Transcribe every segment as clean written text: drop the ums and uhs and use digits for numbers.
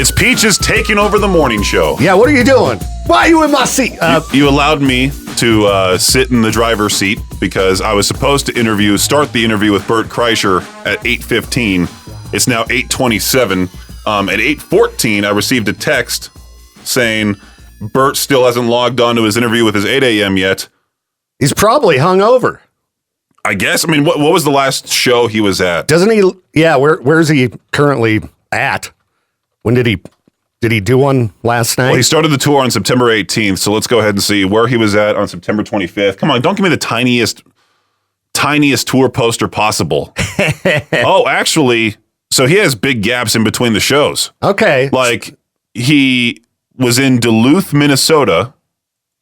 It's Peaches taking over the morning show. Yeah, what are you doing? Why are you in my seat? You allowed me to sit in the driver's seat because I was supposed to start the interview with Bert Kreischer at 8:15. It's now 8:27. At 8:14, I received a text saying Bert still hasn't logged on to his interview with his 8 a.m. yet. He's probably hungover. I guess. I mean, what was the last show he was at? Doesn't he? Yeah, where's he currently at? When did he do one last night? Well, he started the tour on September 18th, so let's go ahead and see where he was at on September 25th. Come on, don't give me the tiniest tour poster possible. Oh, actually, so he has big gaps in between the shows. Okay. Like, he was in Duluth, Minnesota,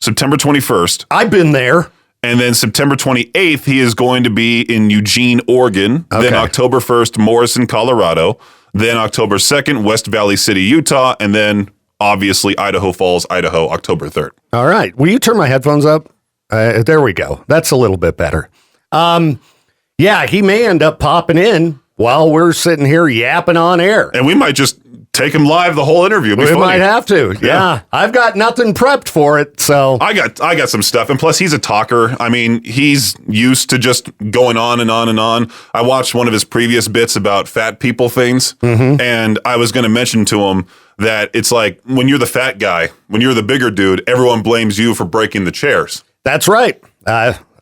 September 21st. I've been there. And then September 28th, he is going to be in Eugene, Oregon. Okay. Then October 1st, Morrison, Colorado. Then October 2nd, West Valley City, Utah. And then, obviously, Idaho Falls, Idaho, October 3rd. All right. Will you turn my headphones up? There we go. That's a little bit better. Yeah, he may end up popping in while we're sitting here yapping on air. And we might just take him live the whole interview. It'd be funny. Might have to. Yeah. I've got nothing prepped for it, so I got some stuff, and plus he's a talker. I mean, he's used to just going on and on and on. I watched one of his previous bits about fat people things, and I was going to mention to him that it's like when you're the fat guy, when you're the bigger dude, everyone blames you for breaking the chairs. That's right.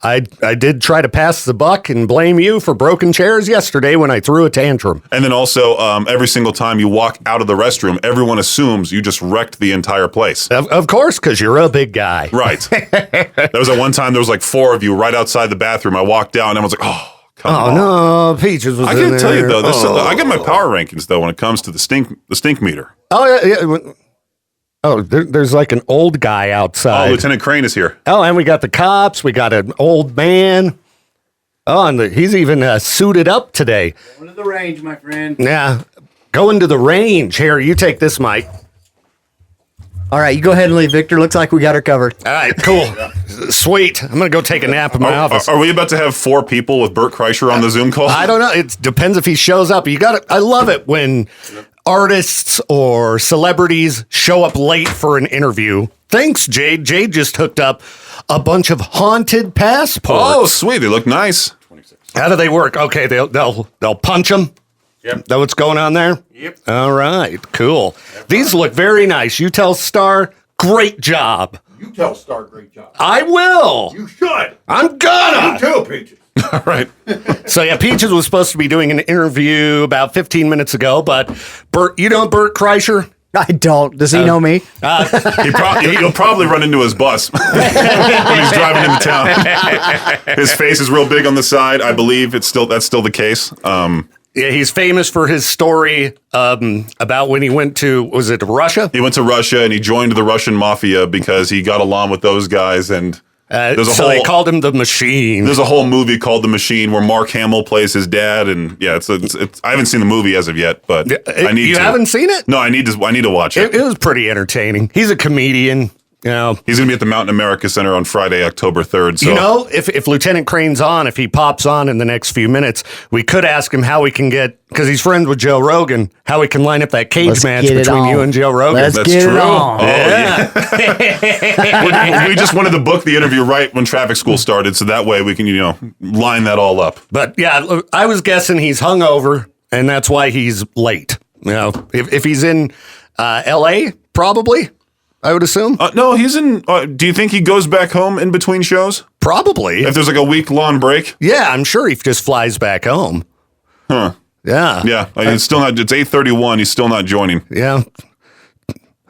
I did try to pass the buck and blame you for broken chairs yesterday when I threw a tantrum. And then also, every single time you walk out of the restroom, everyone assumes you just wrecked the entire place. Of course, because you're a big guy. Right. There was at one time, there was like 4 of you right outside the bathroom. I walked down and I was like, oh, come on. Oh, no, Peaches was I in gotta there. tell you, though, I got my power rankings, though, when it comes to the stink meter. Oh, yeah. Oh, there's like an old guy outside. Oh, Lieutenant Crain is here. Oh, and we got the cops. We got an old man. Oh, and he's even suited up today. Going to the range, my friend. Yeah, going to the range. Here, you take this, Mike. All right, you go ahead and leave, Victor. Looks like we got her covered. All right, cool. Sweet. I'm going to go take a nap in my office. Are we about to have 4 people with Bert Kreischer on the Zoom call? I don't know. It depends if he shows up. I love it when artists or celebrities show up late for an interview. Thanks, Jade. Jade just hooked up a bunch of haunted passports. Oh, sweet. They look nice. How do they work? Okay, they'll punch them. Yep. That what's going on there? Yep. All right, cool. These look very nice. You tell Star, great job. You tell Star, great job. I will. You should. I'm gonna. You too, Peaches. All right. So yeah, Peaches was supposed to be doing an interview about 15 minutes ago, but Bert, you know Bert Kreischer? I don't. Does he know me? You'll probably run into his bus when he's driving into town. His face is real big on the side. I believe that's still the case. Yeah, he's famous for his story about when he went to, was it Russia? He went to Russia and he joined the Russian mafia because he got along with those guys. And they called him the Machine. There's a whole movie called The Machine where Mark Hamill plays his dad. And yeah, it's I haven't seen the movie as of yet, but I need to. You haven't seen it? No, I need to watch it. It was pretty entertaining. He's a comedian. You know, he's going to be at the Mountain America Center on Friday, October 3rd. So. You know, if Lieutenant Crane's on, if he pops on in the next few minutes, we could ask him how we can get, because he's friends with Joe Rogan, how we can line up that cage match between you and Joe Rogan. That's get true. It on. Oh, yeah. we just wanted to book the interview right when traffic school started, so that way we can, line that all up. But yeah, I was guessing he's hungover, and that's why he's late. You know, if he's in L.A., probably. I would assume. No, he's in. Do you think he goes back home in between shows? Probably. If there's like a week-long break? Yeah, I'm sure he just flies back home. Huh. Yeah. Yeah. It's still not. It's 8:31. He's still not joining. Yeah.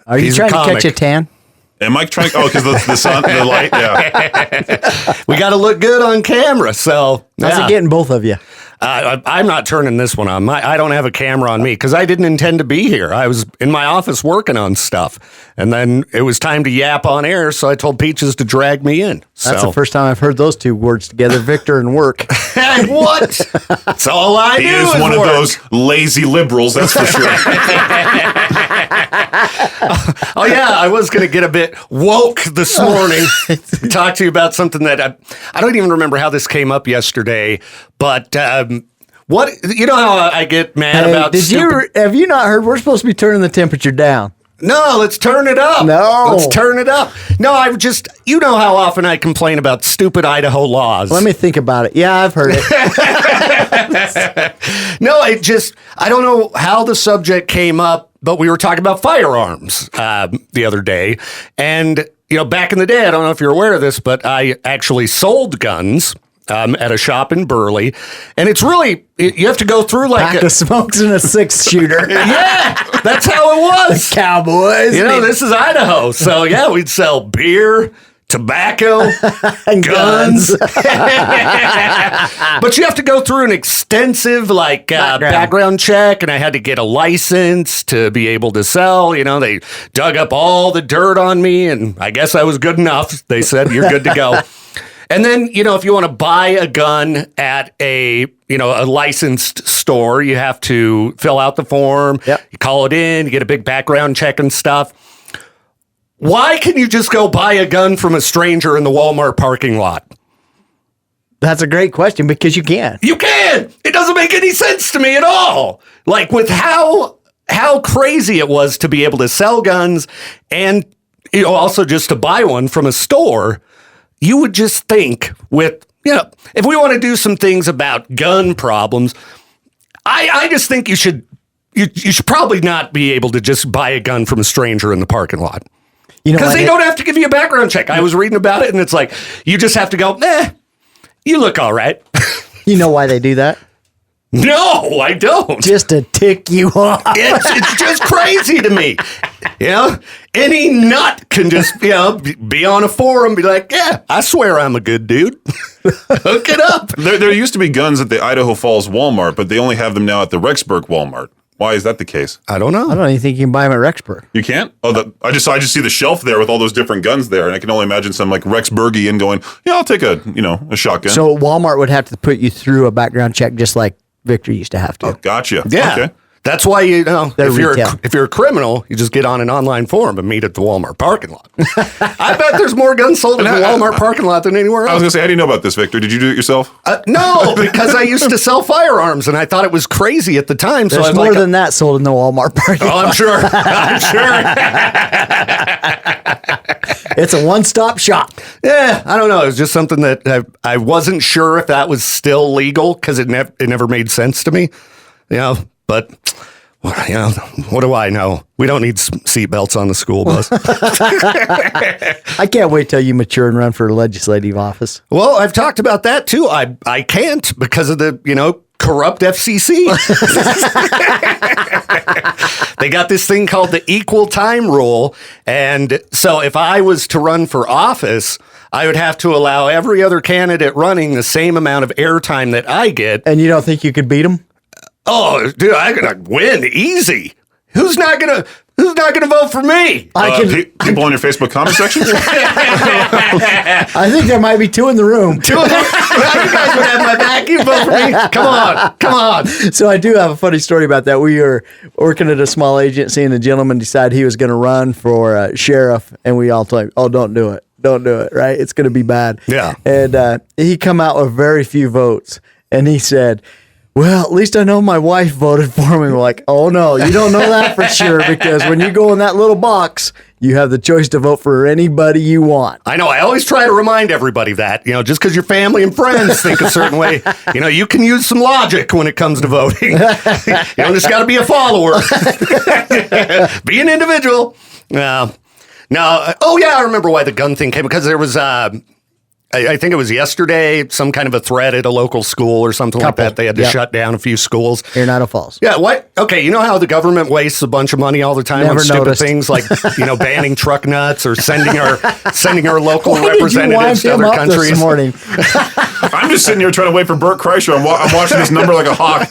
Are you trying to catch a tan? Am I trying? Oh, because the sun, the light. Yeah. We got to look good on camera. So how's it getting both of you? I'm not turning this one on. I don't have a camera on me because I didn't intend to be here. I was in my office working on stuff. And then it was time to yap on air, so I told Peaches to drag me in. That's the first time I've heard those two words together, Victor and work. What? That's all I do. He is one work. of those lazy liberals, that's for sure. Oh, yeah, I was going to get a bit woke this morning. Talk to you about something that I don't even remember how this came up yesterday, but What, you know how I get mad Hey, about have you not heard? We're supposed to be turning the temperature down. No, let's turn it up. No. Let's turn it up. No, you know how often I complain about stupid Idaho laws. Let me think about it. Yeah, I've heard it. No, I don't know how the subject came up, but we were talking about firearms the other day. And, back in the day, I don't know if you're aware of this, but I actually sold guns at a shop in Burley. And it's really, you have to go through like Pack of smokes and a 6-shooter. Yeah, that's how it was. Cowboys. This is Idaho. So, yeah, we'd sell beer, tobacco, and guns. But you have to go through an extensive background check, and I had to get a license to be able to sell. They dug up all the dirt on me, and I guess I was good enough. They said, you're good to go. And then, if you want to buy a gun at a licensed store, you have to fill out the form. Yep. You call it in, you get a big background check and stuff. Why can you just go buy a gun from a stranger in the Walmart parking lot? That's a great question because you can. You can. It doesn't make any sense to me at all. Like with how crazy it was to be able to sell guns and also just to buy one from a store. You would just think with, if we want to do some things about gun problems, I just think you should probably not be able to just buy a gun from a stranger in the parking lot. Because they don't have to give you a background check. I was reading about it, and it's like, you just have to go, you look all right. You know why they do that? No, I don't. Just to tick you off. It's just crazy to me. Any nut can just, be on a forum and be like, yeah, I swear I'm a good dude. Hook it up. There used to be guns at the Idaho Falls Walmart, but they only have them now at the Rexburg Walmart. Why is that the case? I don't know. I don't even think you can buy them at Rexburg. You can't? I just see the shelf there with all those different guns there, and I can only imagine some like Rexburgian going, yeah, I'll take a shotgun. So Walmart would have to put you through a background check just like Victor used to have to. Oh, gotcha. Yeah. Okay. That's why retail. if you're a criminal, you just get on an online forum and meet at the Walmart parking lot. I bet there's more guns sold in the Walmart parking lot than anywhere else. I was going to say, how do you know about this, Victor? Did you do it yourself? No, because I used to sell firearms and I thought it was crazy at the time. There's more than that sold in the Walmart parking lot. I'm sure. I'm sure. It's a one-stop shop. Yeah, I don't know. It was just something that I wasn't sure if that was still legal because it never made sense to me. But, what do I know? We don't need seatbelts on the school bus. I can't wait till you mature and run for legislative office. Well, I've talked about that too. I can't because of the, corrupt FCC. They got this thing called the equal time rule. And so if I was to run for office, I would have to allow every other candidate running the same amount of airtime that I get. And you don't think you could beat them? Oh, dude, I'm gonna win easy. Who's not gonna vote for me? People on your Facebook comment section? I think there might be two in the room. You guys would have my back. You vote for me. Come on. So I do have a funny story about that. We were working at a small agency, and the gentleman decided he was going to run for sheriff, and we all told him, "Oh, don't do it. Don't do it. Right? It's going to be bad." Yeah. And he come out with very few votes, and he said, "Well, at least I know my wife voted for me." We're like, "Oh no, you don't know that for sure, because when you go in that little box, you have the choice to vote for anybody you want." I know. I always try to remind everybody that, just because your family and friends think a certain way, you can use some logic when it comes to voting. You just got to be a follower. Be an individual. No. Oh yeah, I remember why the gun thing came, because there was I think it was yesterday, some kind of a threat at a local school or something like that. They had to shut down a few schools. Here in Idaho Falls. Yeah, what? Okay, you know how the government wastes a bunch of money all the time on stupid things like, banning truck nuts or sending our local representatives to other countries? This morning? I'm just sitting here trying to wait for Bert Kreischer. I'm watching this number like a hawk.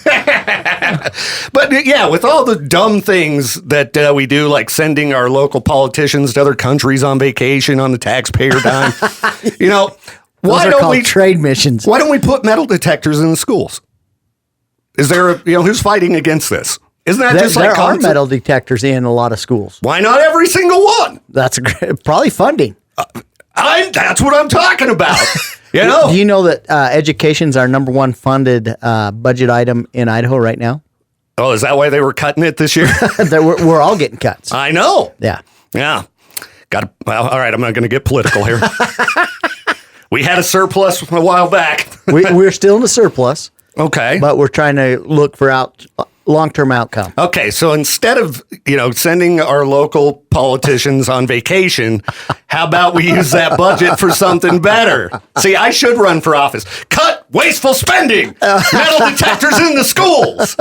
But yeah, with all the dumb things that we do, like sending our local politicians to other countries on vacation on the taxpayer dime, why don't we trade missions? Why don't we put metal detectors in the schools? Is there who's fighting against this? Isn't that just like there are metal detectors in a lot of schools? Why not every single one? That's probably funding. That's what I'm talking about. You know? Do you know that education's our number one funded budget item in Idaho right now? Oh, is that why they were cutting it this year? We're all getting cuts. I know. Yeah. Yeah. Well, all right, I'm not going to get political here. We had a surplus a while back. We're still in the surplus. Okay. But we're trying to look for long-term outcome. Okay, so instead of, sending our local politicians on vacation, how about we use that budget for something better? See, I should run for office. Cut wasteful spending. Metal detectors in the schools.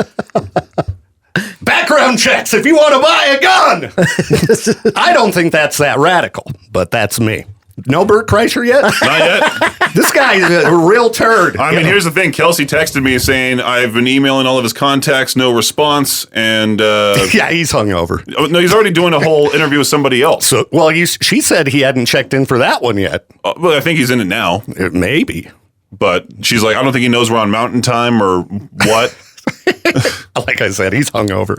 Background checks if you want to buy a gun. I don't think that's that radical, but that's me. No Bert Kreischer yet? Not yet. This guy's a real turd. I mean, here's the thing. Kelsey texted me saying, I've been emailing all of his contacts, no response. And yeah, he's hungover. Oh, no, he's already doing a whole interview with somebody else. So, well, she said he hadn't checked in for that one yet. Well, I think he's in it now. Maybe. But she's like, I don't think he knows we're on mountain time or what. Like I said, he's hungover.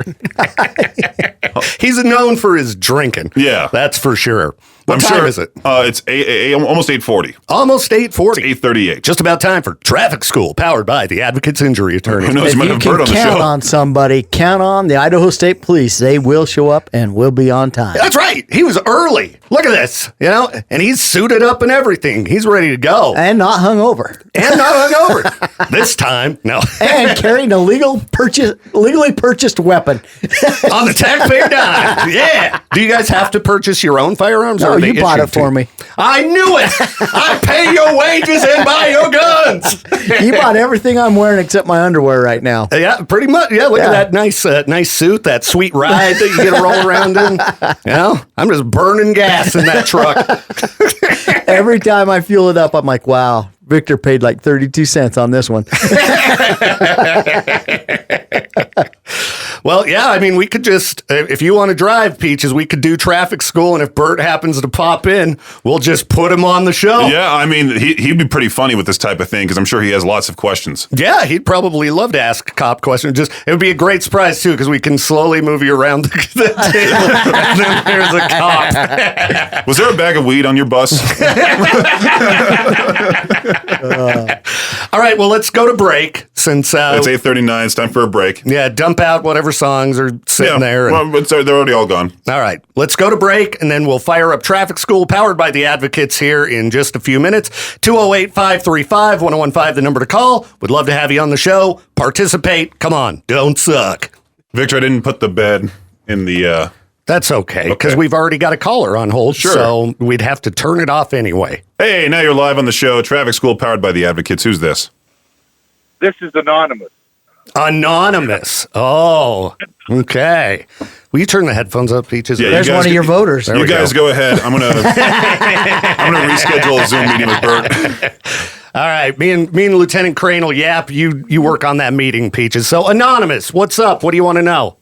He's known for his drinking. Yeah. That's for sure. What time is it? It's almost 8:40. Almost 8:40. 8:38. Just about time for traffic school, powered by the Advocate's Injury Attorney. Who knows? If You might you have can Bert on the count show. on somebody, count on the Idaho State Police. They will show up and will be on time. That's right. He was early. Look at this, and he's suited up and everything. He's ready to go. And not hungover. And not hungover. This time, no. And carrying a legally purchased weapon. On the taxpayer dime. Yeah. Do you guys have to purchase your own firearms? No, or are they you bought issued it for to? me. I knew it. I pay your wages and buy your guns. You bought everything I'm wearing except my underwear right now. Yeah, pretty much. Yeah, look at that nice suit, that sweet ride that you get to roll around in. I'm just burning gas in that truck. Every time I fuel it up, I'm like, wow, Victor paid like 32 cents on this one. Well, yeah, I mean, we could just, if you want to drive, Peaches, we could do traffic school, and if Bert happens to pop in, we'll just put him on the show. Yeah, I mean, he'd be pretty funny with this type of thing because I'm sure he has lots of questions. Yeah, he'd probably love to ask cop questions. It would be a great surprise, too, because we can slowly move you around the table, and then there's a cop. Was there a bag of weed on your bus? All right, well, let's go to break since... It's 8:39. It's time for a break. Yeah, dump out whatever songs are sitting there. Well, they're already all gone. All right, let's go to break, and then we'll fire up Traffic School, powered by the Advocates here in just a few minutes. 208-535-1015, the number to call. Would love to have you on the show. Participate. Come on, don't suck. Victor, I didn't put the bed in the... That's okay, because we've already got a caller on hold, Sure. so we'd have to turn it off anyway. Hey, now you're live on the show. Traffic School, powered by the Advocates. Who's this? This is anonymous. Anonymous. Oh, okay. Will you turn the headphones up, Peaches? Yeah, There's guys one of go- your voters. You guys go ahead. I'm gonna reschedule a Zoom meeting with Bert. All right, me and Lieutenant Crain will yap. You work on that meeting, Peaches. So, Anonymous, what's up? What do you want to know?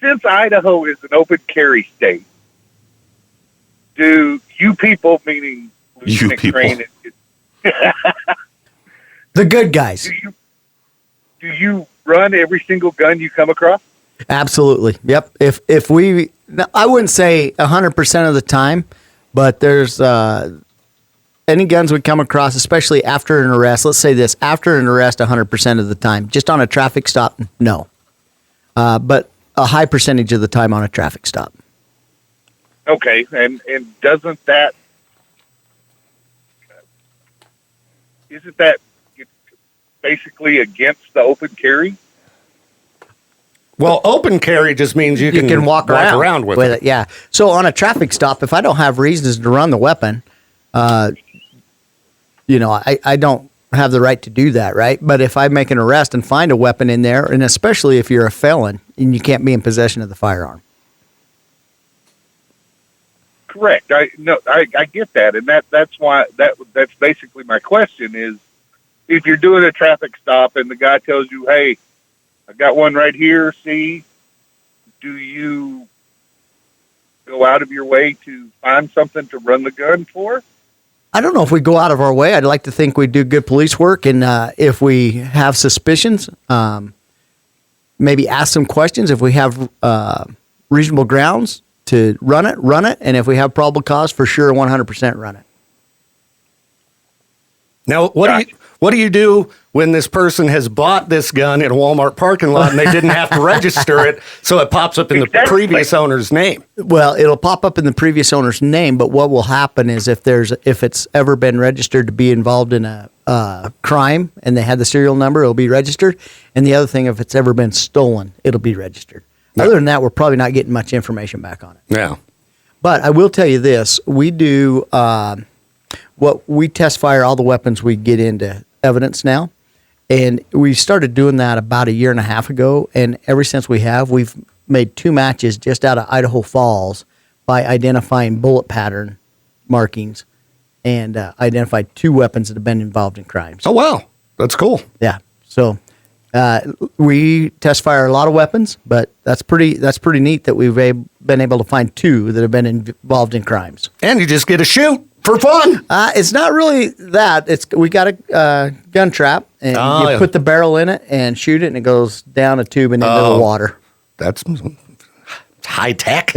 Since Idaho is an open carry state, do you people, meaning You Lieutenant people. Crain, The good guys. do you run every single gun you come across? Absolutely. Yep. If we, I wouldn't say 100% of the time, but there's any guns we come across, especially after an arrest. Let's say this: after an arrest, 100% of the time. Just on a traffic stop, no. But a high percentage of the time on a traffic stop. Okay, and doesn't that isn't that basically against the open carry? Well, open carry just means you can walk around with it. it. Yeah. So on a traffic stop, if I don't have reasons to run the weapon, I don't have the right to do that, right? But if I make an arrest and find a weapon in there, and especially if you're a felon and you can't be in possession of the firearm. Correct. I get that, and that's why that's basically my question is, if you're doing a traffic stop and the guy tells you, "Hey, I got one right here. See," do you go out of your way to find something to run the gun for? I don't know if we go out of our way. I'd like to think we do good police work, and if we have suspicions, maybe ask some questions. If we have reasonable grounds to run it, and if we have probable cause, for sure, 100% run it. Now, what do you do when this person has bought this gun in a Walmart parking lot and they didn't have to register it, so it pops up in the previous owner's name? Well, it'll pop up in the previous owner's name, but what will happen is if it's ever been registered to be involved in a crime and they had the serial number, it'll be registered. And the other thing, if it's ever been stolen, it'll be registered. Other than that, we're probably not getting much information back on it. Yeah. But I will tell you this: we do we test fire all the weapons we get into evidence now, and we started doing that about 1.5 years ago. And ever since we've made 2 matches just out of Idaho Falls by identifying bullet pattern markings and identified 2 weapons that have been involved in crimes. Oh wow, that's cool. Yeah. So we test fire a lot of weapons, but that's pretty neat that we've been able to find 2 that have been involved in crimes. And you just get to shoot for fun. It's not really that. We got a gun trap, and you put the barrel in it and shoot it, and it goes down a tube and into the water. That's high tech.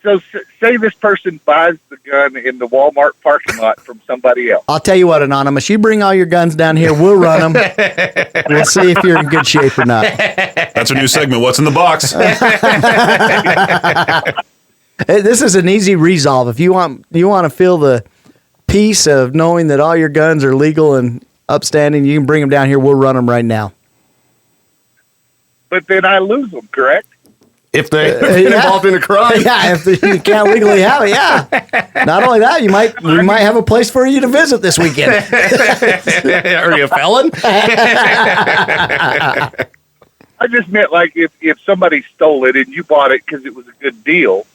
So say this person buys the gun in the Walmart parking lot from somebody else. I'll tell you what, Anonymous, you bring all your guns down here, we'll run them. We'll see if you're in good shape or not. That's a new segment. What's in the box? This is an easy resolve. If you want to feel the peace of knowing that all your guns are legal and upstanding, you can bring them down here. We'll run them right now. But then I lose them, correct? If they're involved in a crime. Yeah, if you can't legally have it, yeah. Not only that, we might have a place for you to visit this weekend. Are you a felon? I just meant like if somebody stole it and you bought it because it was a good deal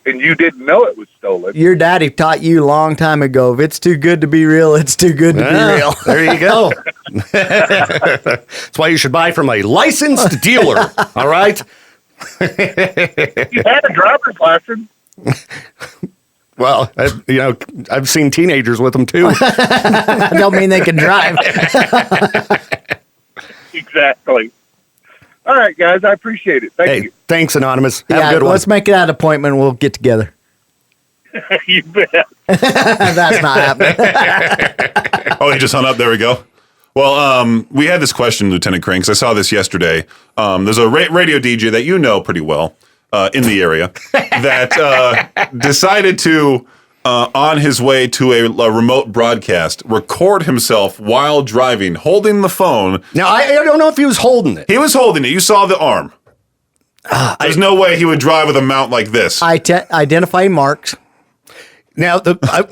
and you didn't know it was stolen. Your daddy taught you a long time ago, if it's too good to be real, it's too good to be real. There you go. That's why you should buy from a licensed dealer, all right? You had a driver's license. Well, I've seen teenagers with them too. Don't mean they can drive. Exactly. All right, guys, I appreciate it. Thank you. Thanks, Anonymous. Have a good one. Let's make that appointment. We'll get together. You bet. That's not happening. Oh, he just hung up. There we go. Well, we had this question, Lieutenant Crain, because I saw this yesterday. There's a radio DJ that you know pretty well in the area that decided to, on his way to a remote broadcast, record himself while driving, holding the phone. Now, I don't know if he was holding it. He was holding it. You saw the arm. There's no way he would drive with a mount like this. Identify marks. Now,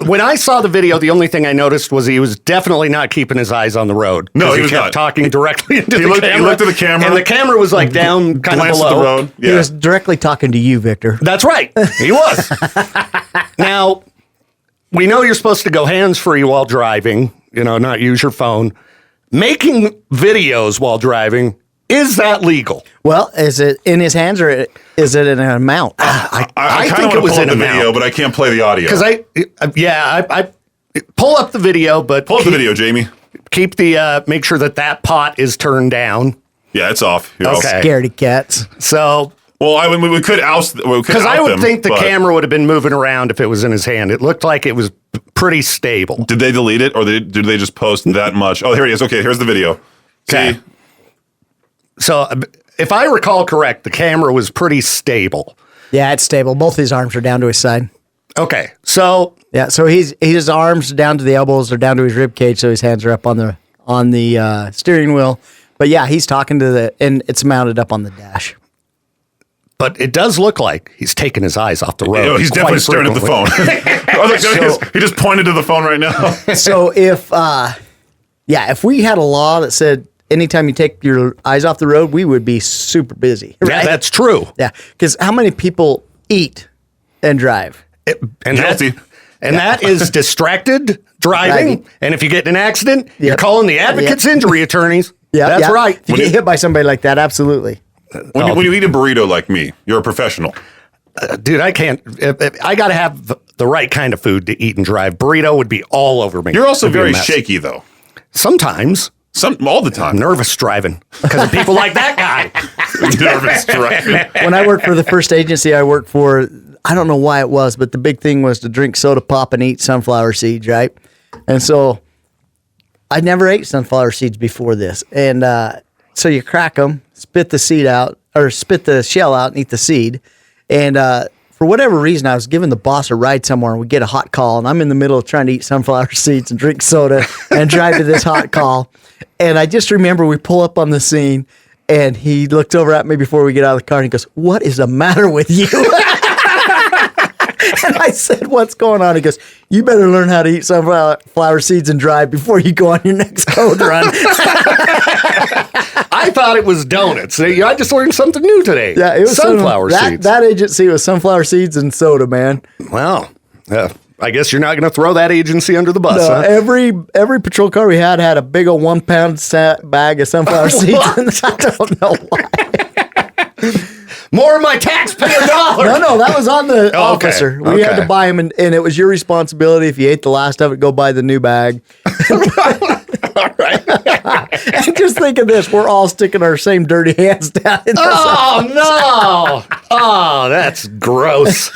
when I saw the video, the only thing I noticed was he was definitely not keeping his eyes on the road. No, he was kept not. talking directly into the camera. He looked at the camera. And the camera was like down kind of Glanced below. at the road. Yeah. He was directly talking to you, Victor. That's right. He was. Now, we know you're supposed to go hands-free while driving, not use your phone. Making videos while driving, is that legal? Well, is it in his hands or is it in an amount? I I kind think of it was want in to pull up the a video, but I can't play the audio. Because I pull up the video, but Pull up the video, Jamie. keep make sure that pot is turned down. Yeah, it's off. Here, Okay. Scaredy cats. So, Well, we could oust. because I would think the camera would have been moving around if it was in his hand. It looked like it was pretty stable. Did they delete it, or did they just post that much? Oh, here he is. Okay, here's the video. Okay. See? So, If I recall correct, the camera was pretty stable. yeah, it's stable. Both his arms are down to his side. Okay, so Yeah, so his arms down to the elbows, they're down to his rib cage, so his hands are up on the steering wheel. But yeah, he's talking and it's mounted up on the dash. but it does look like he's taking his eyes off the road. He's definitely staring at the phone. He just pointed to the phone right now. So if we had a law that said anytime you take your eyes off the road, we would be super busy. Right? Yeah, that's true. Yeah, because how many people eat and drive? Guilty. That is distracted driving. And if you get in an accident, you're Yep. calling the advocate's injury attorneys. Yeah, That's right. If you get hit by somebody like that, absolutely. When you eat a burrito like me, you're a professional. Dude, I can't. I got to have the right kind of food to eat and drive. Burrito would be all over me. You're also It'd be a very mess. shaky, though. Sometimes. All the time. I'm nervous driving because of people like that guy. Nervous driving. When I worked for the first agency I worked for, I don't know why it was, but the big thing was to drink soda pop and eat sunflower seeds, right? And so I never ate sunflower seeds before this. And so you crack them, spit the seed out, or spit the shell out and eat the seed. And for whatever reason, I was giving the boss a ride somewhere, and we get a hot call, and I'm in the middle of trying to eat sunflower seeds and drink soda and drive to this hot call. And I just remember we pull up on the scene, and he looked over at me before we get out of the car, and he goes, "What is the matter with you?" And I said, "What's going on?" He goes, "You better learn how to eat sunflower seeds and drive before you go on your next code run." I thought it was donuts. I just learned something new today. Yeah, it was sunflower seeds. That agency was sunflower seeds and soda, man. Wow. I guess you're not going to throw that agency under the bus, No, huh? every patrol car we had a big old 1 pound bag of sunflower seeds. I don't know why. More of my taxpayer dollars. No, that was on the Okay, officer. We had okay. to buy them, and it was your responsibility. If you ate the last of it, go buy the new bag. All right. And just think of this: we're all sticking our same dirty hands down in this. Oh, no. Oh, that's gross.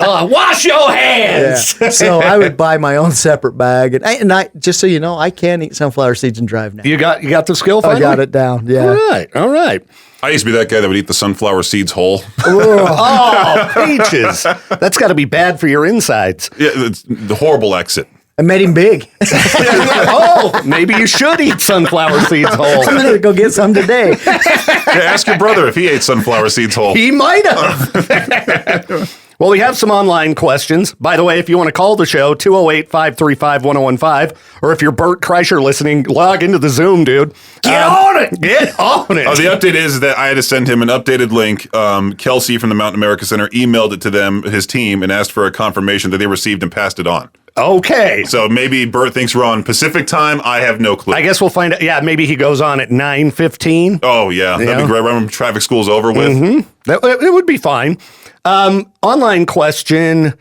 Wash your hands. Yeah. So I would buy my own separate bag, and I just so you know, I can eat sunflower seeds and drive now. You got the skill finally? I got it down. Yeah. All right. I used to be that guy that would eat the sunflower seeds whole. Oh, peaches. That's got to be bad for your insides. Yeah, it's the horrible exit. I made him big. Oh, maybe you should eat sunflower seeds whole. I'm gonna go get some today. Yeah, ask your brother if he ate sunflower seeds whole. He might have. Well, we have some online questions. By the way, if you want to call the show, 208-535-1015. Or if you're Bert Kreischer listening, log into the Zoom, dude. Get on it. Get on it. Oh, the update is that I had to send him an updated link. Kelsey from the Mountain America Center emailed it to them, his team, and asked for a confirmation that they received and passed it on. Okay. So maybe Bert thinks we're on Pacific time. I have no clue. I guess we'll find out. Yeah, maybe he goes on at 9:15. Oh, yeah. That'd be great. Right when traffic school's over with. Mm-hmm. It would be fine. Online question.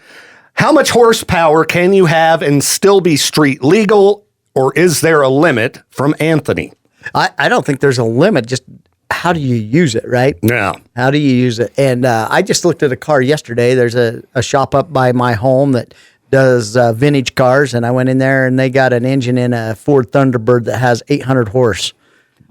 How much horsepower can you have and still be street legal, or is there a limit? From Anthony. I don't think there's a limit. Just how do you use it, right? Yeah. How do you use it? And I just looked at a car yesterday. There's a shop up by my home that does vintage cars, and I went in there, and they got an engine in a Ford Thunderbird that has 800 horse.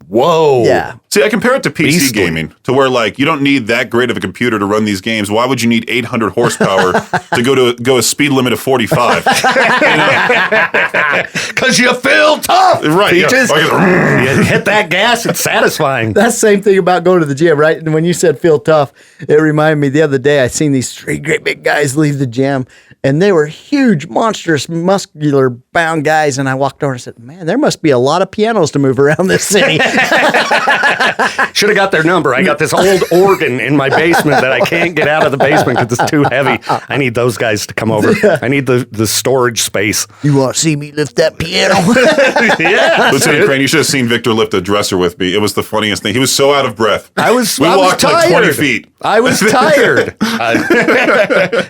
Whoa. Yeah. See, I compare it to PC Beastly. gaming, to where like you don't need that great of a computer to run these games. Why would you need 800 horsepower to go a speed limit of 45? Because you feel tough. Right. Peaches. Yeah. You hit that gas, it's satisfying. That's the same thing about going to the gym, right? And when you said feel tough, it reminded me the other day I seen these three great big guys leave the gym, and they were huge, monstrous, muscular bound guys. And I walked over and said, "Man, there must be a lot of pianos to move around this city." Should have got their number. I got this old organ in my basement that I can't get out of the basement because it's too heavy. I need those guys to come over. I need the storage space. You want to see me lift that piano? Yeah. Lieutenant Crain, you should have seen Victor lift a dresser with me. It was the funniest thing. He was so out of breath. I was We walked like 20 tired. feet. I was tired.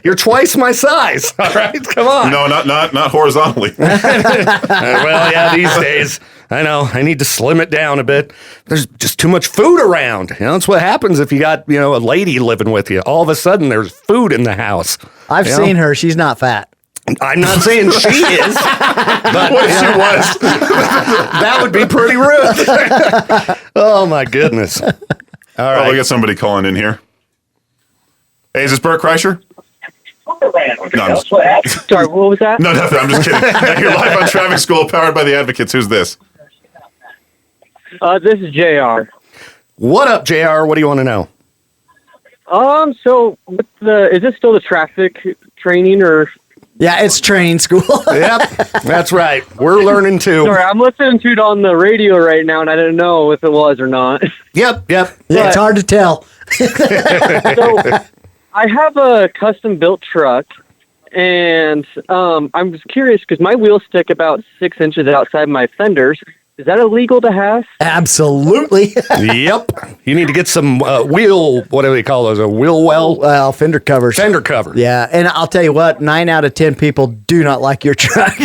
You're twice my size. All right, come on. No, not horizontally. Well, yeah, these days, I know, I need to slim it down a bit. There's just too much food around. You know, that's what happens if you got, a lady living with you. All of a sudden, there's food in the house. I've seen her. She's not fat. I'm not saying she is, but What if she was? that would be pretty rude. Oh, my goodness. All Oh, right. we got somebody calling in here. Hey, is this Bert Kreischer? No, I'm just, Sorry, what was that? no, nothing. I'm just kidding. You're live on Traffic School, powered by the Advocates. Who's this? This is JR. What up, JR? What do you want to know? So is this still the traffic training or? Yeah, it's training school. Yep, that's right. We're learning too. Sorry, I'm listening to it on the radio right now, and I didn't know if it was or not. Yep. Yeah, it's hard to tell. So I have a custom built truck, and I'm just curious because my wheels stick about 6 inches outside my fenders. Is that illegal to have? Absolutely. Yep. You need to get some wheel, what do they call those? A wheel well? Well, fender covers. Fender cover. Yeah, and I'll tell you what, 9 out of 10 people do not like your truck.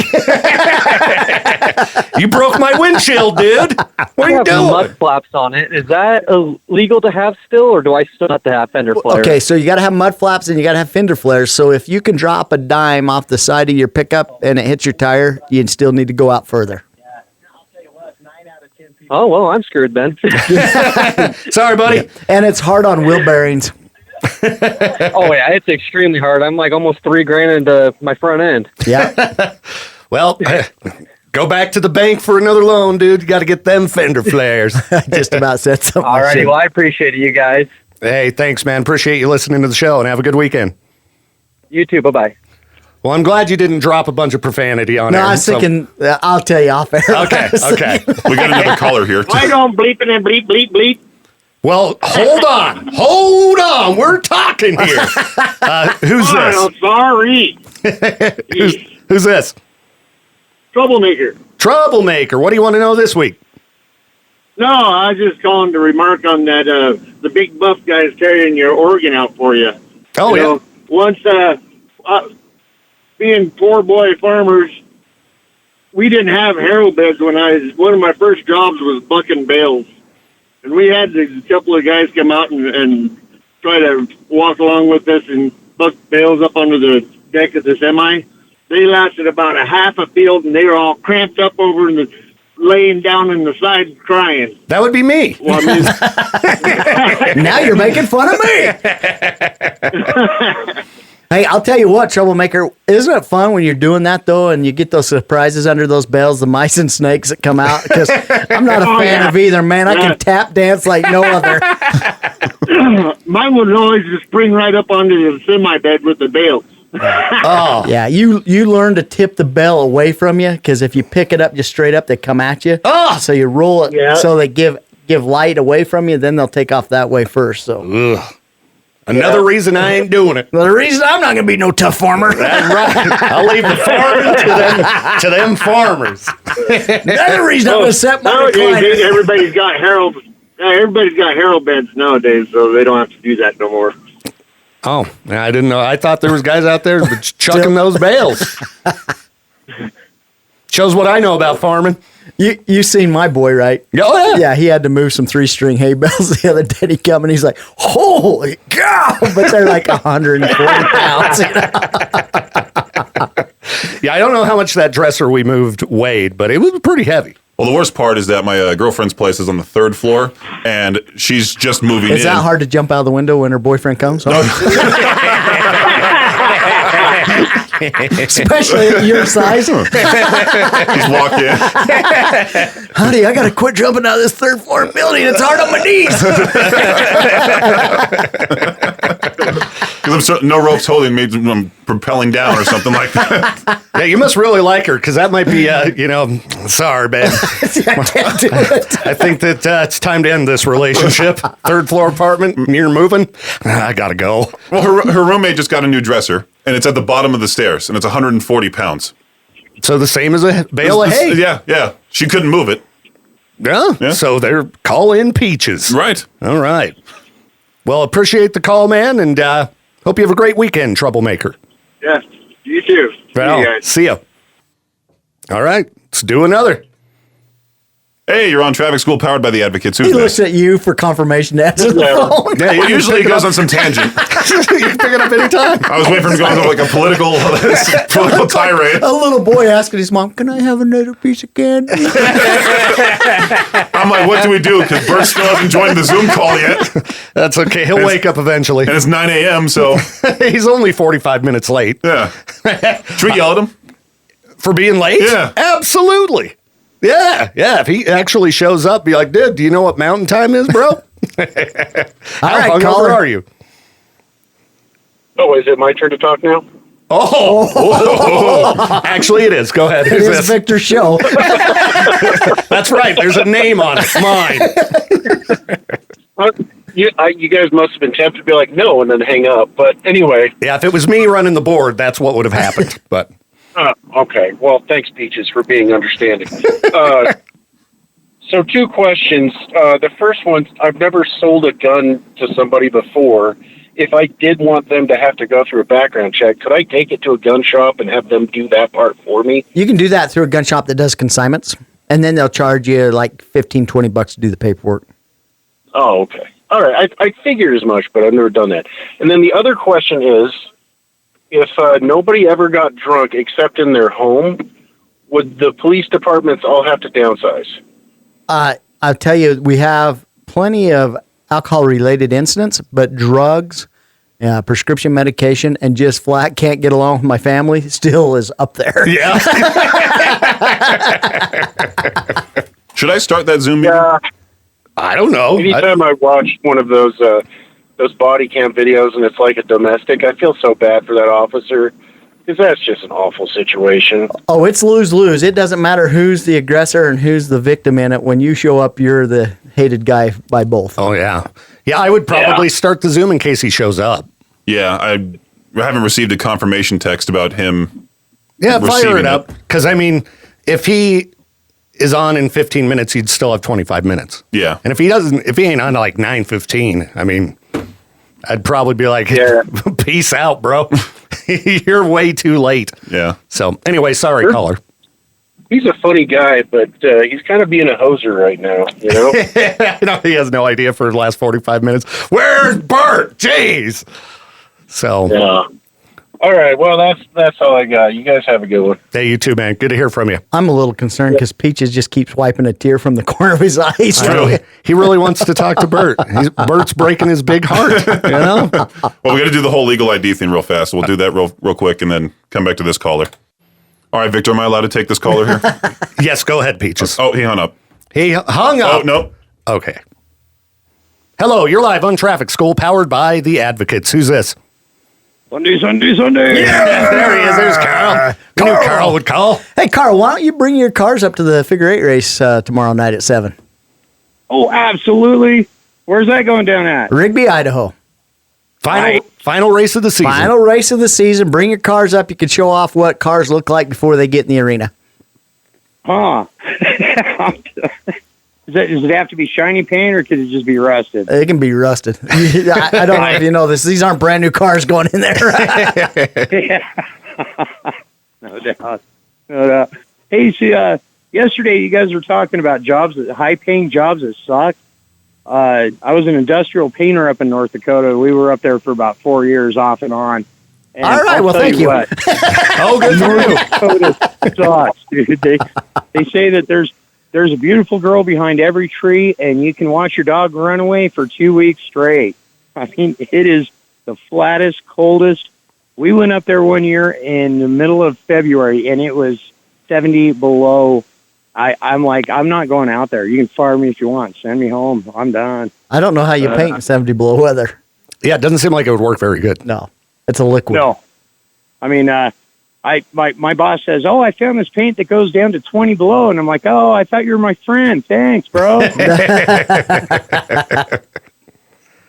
You broke my windshield, dude. What are I you have doing? mud flaps on it. Is that illegal to have still, or do I still have to have fender flares? Okay, so you got to have mud flaps and you got to have fender flares. So if you can drop a dime off the side of your pickup and it hits your tire, you still need to go out further. Oh, well, I'm screwed then. Sorry, buddy. And it's hard on wheel bearings. Oh, yeah, it's extremely hard. I'm like almost $3,000 into my front end. Yeah. Well, go back to the bank for another loan, dude. You got to get them fender flares. I just about said something. All righty, well, I appreciate it, you guys. Hey, thanks, man. Appreciate you listening to the show, and have a good weekend. You too, bye-bye. Well, I'm glad you didn't drop a bunch of profanity on No, air. I was thinking, I'll tell you off air. Okay. We got another caller here. Why don't bleeping and bleep, bleep, bleep? Well, hold on. We're talking here. Who's Oh, sorry. this? Who's this? Troublemaker. Troublemaker. What do you want to know this week? No, I was just calling to remark on that, the big buff guy's carrying your organ out for you. Oh, You yeah. know, once, being poor boy farmers, we didn't have harrow beds one of my first jobs was bucking bales. And we had a couple of guys come out and try to walk along with us and buck bales up onto the deck of the semi. They lasted about a half a field, and they were all cramped up over in the laying down in the side crying. That would be me. Well, I mean, Now you're making fun of me. Hey, I'll tell you what, Troublemaker, isn't it fun when you're doing that, though, and you get those surprises under those bales, the mice and snakes that come out? Because I'm not a fan of either, man. I can tap dance like no other. mine would always just spring right up onto the semi bed with the bales. Oh. Yeah, you learn to tip the bell away from you, because if you pick it up just straight up, they come at you. Oh. So you roll it Yeah. so they give light away from you, then they'll take off that way first. So Ugh. Another reason I ain't doing it. well, the reason I'm not going to be no tough farmer. That's right. I'll leave the farming to them farmers. Another reason I'm going to set my Nowadays, recliner. everybody's got harrow beds nowadays, so they don't have to do that no more. Oh, I didn't know. I thought there was guys out there chucking those bales. Shows what I know about farming. You seen my boy, right? Oh, yeah. Yeah, he had to move some 3-string hay bales the other day. He come and he's like, holy cow! But they're like 140 pounds. You know? Yeah, I don't know how much that dresser we moved weighed, but it was pretty heavy. Well, the worst part is that my girlfriend's place is on the 3rd floor, and she's just moving Is in. that hard to jump out of the window when her boyfriend comes? Especially at your size. Just walk in. Honey, I got to quit jumping out of this 3rd floor building. It's hard on my knees. Because no rope's holding me. I'm propelling down or something like that. Yeah, you must really like her, because that might be, sorry, babe. I can't do it. I think that it's time to end this relationship. 3rd floor apartment, you're moving. I gotta go. Well, her roommate just got a new dresser, and it's at the bottom of the stairs, and it's 140 pounds. So the same as a bale of hay. Yeah. She couldn't move it. Yeah. So they're calling peaches. Right. All right. Well, appreciate the call, man, and hope you have a great weekend, Troublemaker. Yeah, you too. Well, See you guys. see ya. All right, let's do another. Hey, you're on Traffic School powered by the Advocates. Who's He this? looks at you for confirmation to answer the phone. Yeah, Well, usually it goes on some tangent. you can pick it up anytime. I was waiting for him to go on like a political tirade. A little boy asking his mom, "Can I have another piece of candy?" I'm like, what do we do? Because Bert still hasn't joined the Zoom call yet. That's okay. He'll wake up eventually. And it's 9 a.m., so He's only 45 minutes late. yeah. Should we yell at him? For being late? Yeah. Absolutely. Yeah. If he actually shows up, be like, dude, do you know what mountain time is, bro? All How right, hungover caller. are you? Oh, is it my turn to talk now? Oh. Actually, it is. Go ahead. It Who's is this? Victor's show. That's right. There's a name on it. Mine. You guys must have been tempted to be like, no, and then hang up. But anyway. Yeah, if it was me running the board, that's what would have happened. But Okay. Well, thanks, Peaches, for being understanding. So 2 questions. The first one, I've never sold a gun to somebody before. if I did want them to have to go through a background check, could I take it to a gun shop and have them do that part for me? You can do that through a gun shop that does consignments, and then they'll charge you like $15-20 to do the paperwork. Oh, okay. All right. I figured as much, but I've never done that. And then the other question is, if nobody ever got drunk except in their home, would the police departments all have to downsize? I'll tell you, we have plenty of alcohol-related incidents, but drugs, prescription medication, and just flat can't get along with my family still is up there. Yeah. Should I start that Zoom meeting? Yeah. I don't know. Anytime I watch one of those body cam videos and it's like a domestic, I feel so bad for that officer because that's just an awful situation. Oh, it's lose-lose. It doesn't matter who's the aggressor and who's the victim in it. When you show up, you're the hated guy by both. Oh, yeah. Yeah, I would probably start the Zoom in case he shows up. Yeah, I haven't received a confirmation text about him. Yeah, fire receiving it up. Because, I mean, if he is on in 15 minutes, he'd still have 25 minutes. Yeah. And if he ain't on like 9:15, I mean, I'd probably be like, peace out, bro. You're way too late. Yeah. So anyway, sorry, caller. He's a funny guy, but he's kind of being a hoser right now, you know? He has no idea for the last 45 minutes. Where's Bert? Jeez. So. Yeah. All right. Well, that's all I got. You guys have a good one. Hey, you too, man. Good to hear from you. I'm a little concerned because Peaches just keeps wiping a tear from the corner of his eyes. He really wants to talk to Bert. Bert's breaking his big heart, you know? Well, we got to do the whole legal ID thing real fast. We'll do that real quick and then come back to this caller. All right, Victor, am I allowed to take this caller here? Yes, go ahead, Peaches. Oh, he hung up. He hung up. Oh, no. Okay. Hello, you're live on Traffic School, powered by the Advocates. Who's this? Sunday. Yeah, there he is. There's Carl. I knew Carl would call. Hey, Carl, why don't you bring your cars up to the figure eight race tomorrow night at 7? Oh, absolutely. Where's that going down at? Rigby, Idaho. Final race of the season. Final race of the season. Bring your cars up. You can show off what cars look like before they get in the arena. Huh. Does it have to be shiny paint, or could it just be rusted? It can be rusted. I don't know if you know this. These aren't brand new cars going in there. No doubt. Hey, see, yesterday you guys were talking about high-paying jobs that suck. I was an industrial painter up in North Dakota. We were up there for about 4 years off and on. And all right, well, thank you. Oh, good for you. North Dakota sucks, dude. They say that there's a beautiful girl behind every tree, and you can watch your dog run away for 2 weeks straight. I mean, it is the flattest, coldest. We went up there one year in the middle of February, and it was 70 below. I'm like, I'm not going out there. You can fire me if you want. Send me home. I'm done. I don't know how you paint in 70 below weather. Yeah, it doesn't seem like it would work very good. No, it's a liquid. No. I mean, my boss says, "Oh, I found this paint that goes down to 20 below," and I'm like, "Oh, I thought you were my friend. Thanks, bro."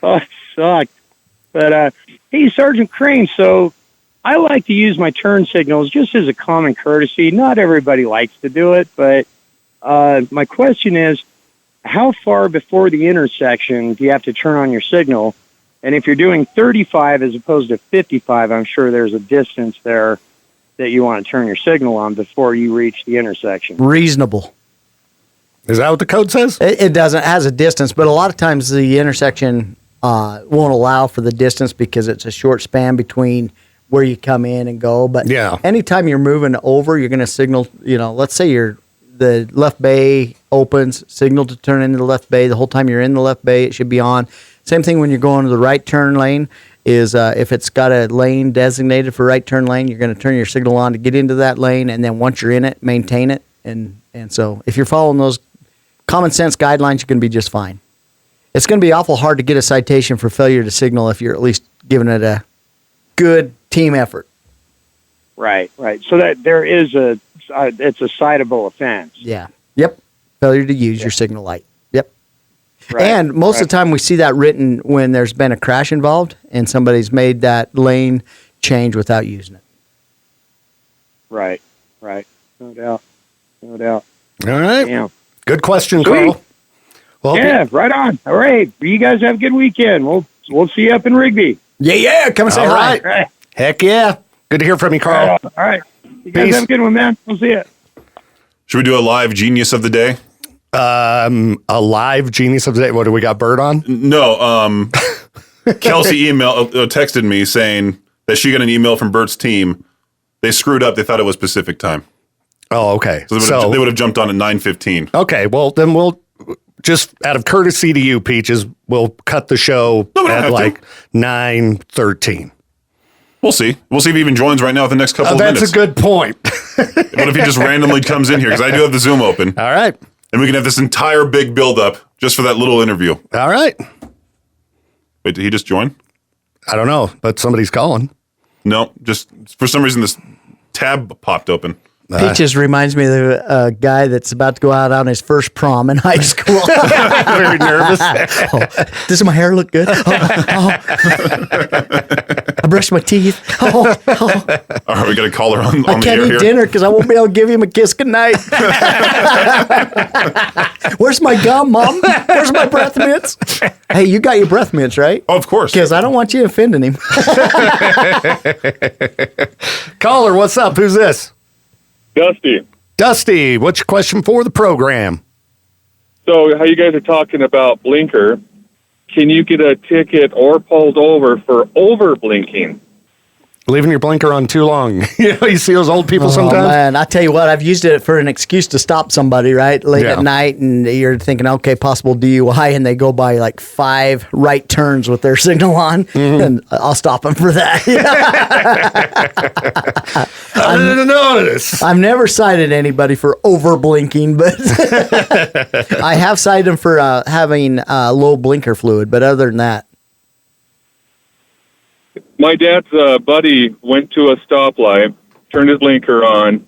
Oh, it sucked. But hey, Sergeant Crain. So I like to use my turn signals just as a common courtesy. Not everybody likes to do it, but my question is, how far before the intersection do you have to turn on your signal? And if you're doing 35 as opposed to 55, I'm sure there's a distance there that you want to turn your signal on before you reach the intersection. Reasonable. Is that what the code says? It doesn't. It has a distance, but a lot of times the intersection won't allow for the distance because it's a short span between where you come in and go. But anytime you're moving over, you're going to signal, let's say the left bay opens, signal to turn into the left bay. The whole time you're in the left bay, it should be on. Same thing when you're going to the right turn lane is if it's got a lane designated for right turn lane, you're going to turn your signal on to get into that lane, and then once you're in it, maintain it. And so if you're following those common sense guidelines, you're going to be just fine. It's going to be awful hard to get a citation for failure to signal if you're at least giving it a good team effort. Right. So that there is it's a citable offense. Yeah. Yep. Failure to use your signal light. Yep. Right. And most of the time we see that written when there's been a crash involved and somebody's made that lane change without using it. Right. No doubt. All right. Yeah. Good question, Sweet. Carl. Well, yeah, right on. All right. You guys have a good weekend. We'll see you up in Rigby. Yeah. Come and say All hi. right. Heck yeah. Good to hear from you, Carl. All right. You guys Peace. have a good one, man. We'll see you. Should we do a live genius of the day? A live genius of the day. What do we got, Bert on? No. Kelsey texted me saying that she got an email from Bert's team. They screwed up. They thought it was Pacific time. Oh, okay. So they would have jumped on at 9:15. Okay, well, then we'll just, out of courtesy to you, Peaches, we'll cut the show at like 9:13. We'll see. We'll see if he even joins right now with the next couple of minutes. That's a good point. What if he just randomly comes in here? Because I do have the Zoom open. All right. And we can have this entire big build-up just for that little interview. All right. Wait, did he just join? I don't know, but somebody's calling. No, just for some reason this tab popped open. Peaches reminds me of the guy that's about to go out on his first prom in high school. Very nervous. Does my hair look good? I brushed my teeth. All right, we got to call her on I the can't air eat here. dinner because I won't be able to give him a kiss goodnight. Where's my gum, Mom? Where's my breath mints? Hey, you got your breath mints, right? Oh, of course. Because I don't want you offending him. Caller, what's up? Who's this? Dusty. Dusty, what's your question for the program? So, how you guys are talking about blinker? Can you get a ticket or pulled over for over blinking? Leaving your blinker on too long. You see those old people sometimes? Man, I tell you what, I've used it for an excuse to stop somebody, right? Late at night, and you're thinking, okay, possible DUI, and they go by like 5 right turns with their signal on, and I'll stop them for that. I didn't notice. I've never cited anybody for over blinking, but I have cited them for having low blinker fluid. But other than that, My dad's buddy went to a stoplight, turned his blinker on,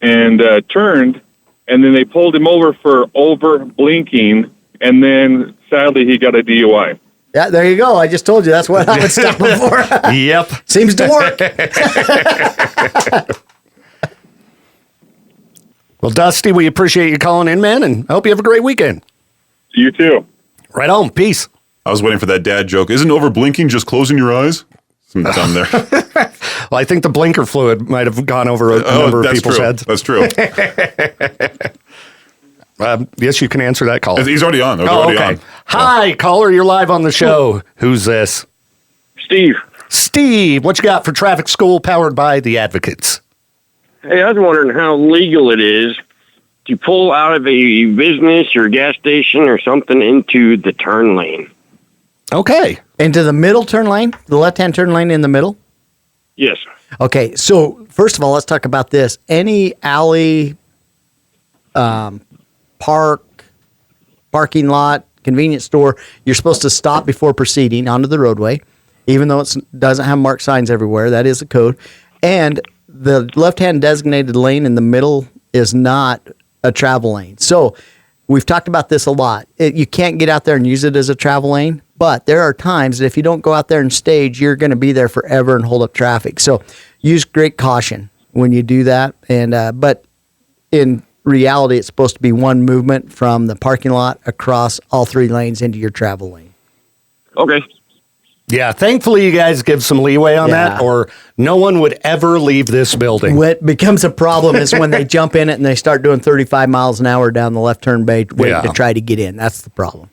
and turned, and then they pulled him over for over blinking, and then sadly he got a DUI. yeah, there you go. I just told you that's what I would stop them for. Yep. Seems to work. Well, Dusty, we appreciate you calling in, man, and I hope you have a great weekend. You too. Right on. Peace. I was waiting for that dad joke. Isn't over blinking just closing your eyes? Something down there. Well, I think the blinker fluid might have gone over a number of people's heads. That's true. Yes, you can answer that call. He's already on. Okay. Hi, caller. You're live on the show. Who's this? Steve. Steve, what you got for traffic school powered by the advocates? Hey, I was wondering how legal it is to pull out of a business or gas station or something into the turn lane. Okay. Into the middle turn lane, the left-hand turn lane in the middle. Yes. Okay, so first of all, let's talk about this. Any alley, parking lot, convenience store, you're supposed to stop before proceeding onto the roadway, even though it doesn't have marked signs everywhere. That is a code. And the left-hand designated lane in the middle is not a travel lane. So we've talked about this a lot. You can't get out there and use it as a travel lane, but there are times that if you don't go out there and stage, you're going to be there forever and hold up traffic. So use great caution when you do that. And but in reality, it's supposed to be one movement from the parking lot across all 3 lanes into your travel lane. Okay. Yeah, thankfully you guys give some leeway on that, or no one would ever leave this building. What becomes a problem is when they jump in it and they start doing 35 miles an hour down the left turn bay waiting to try to get in. That's the problem.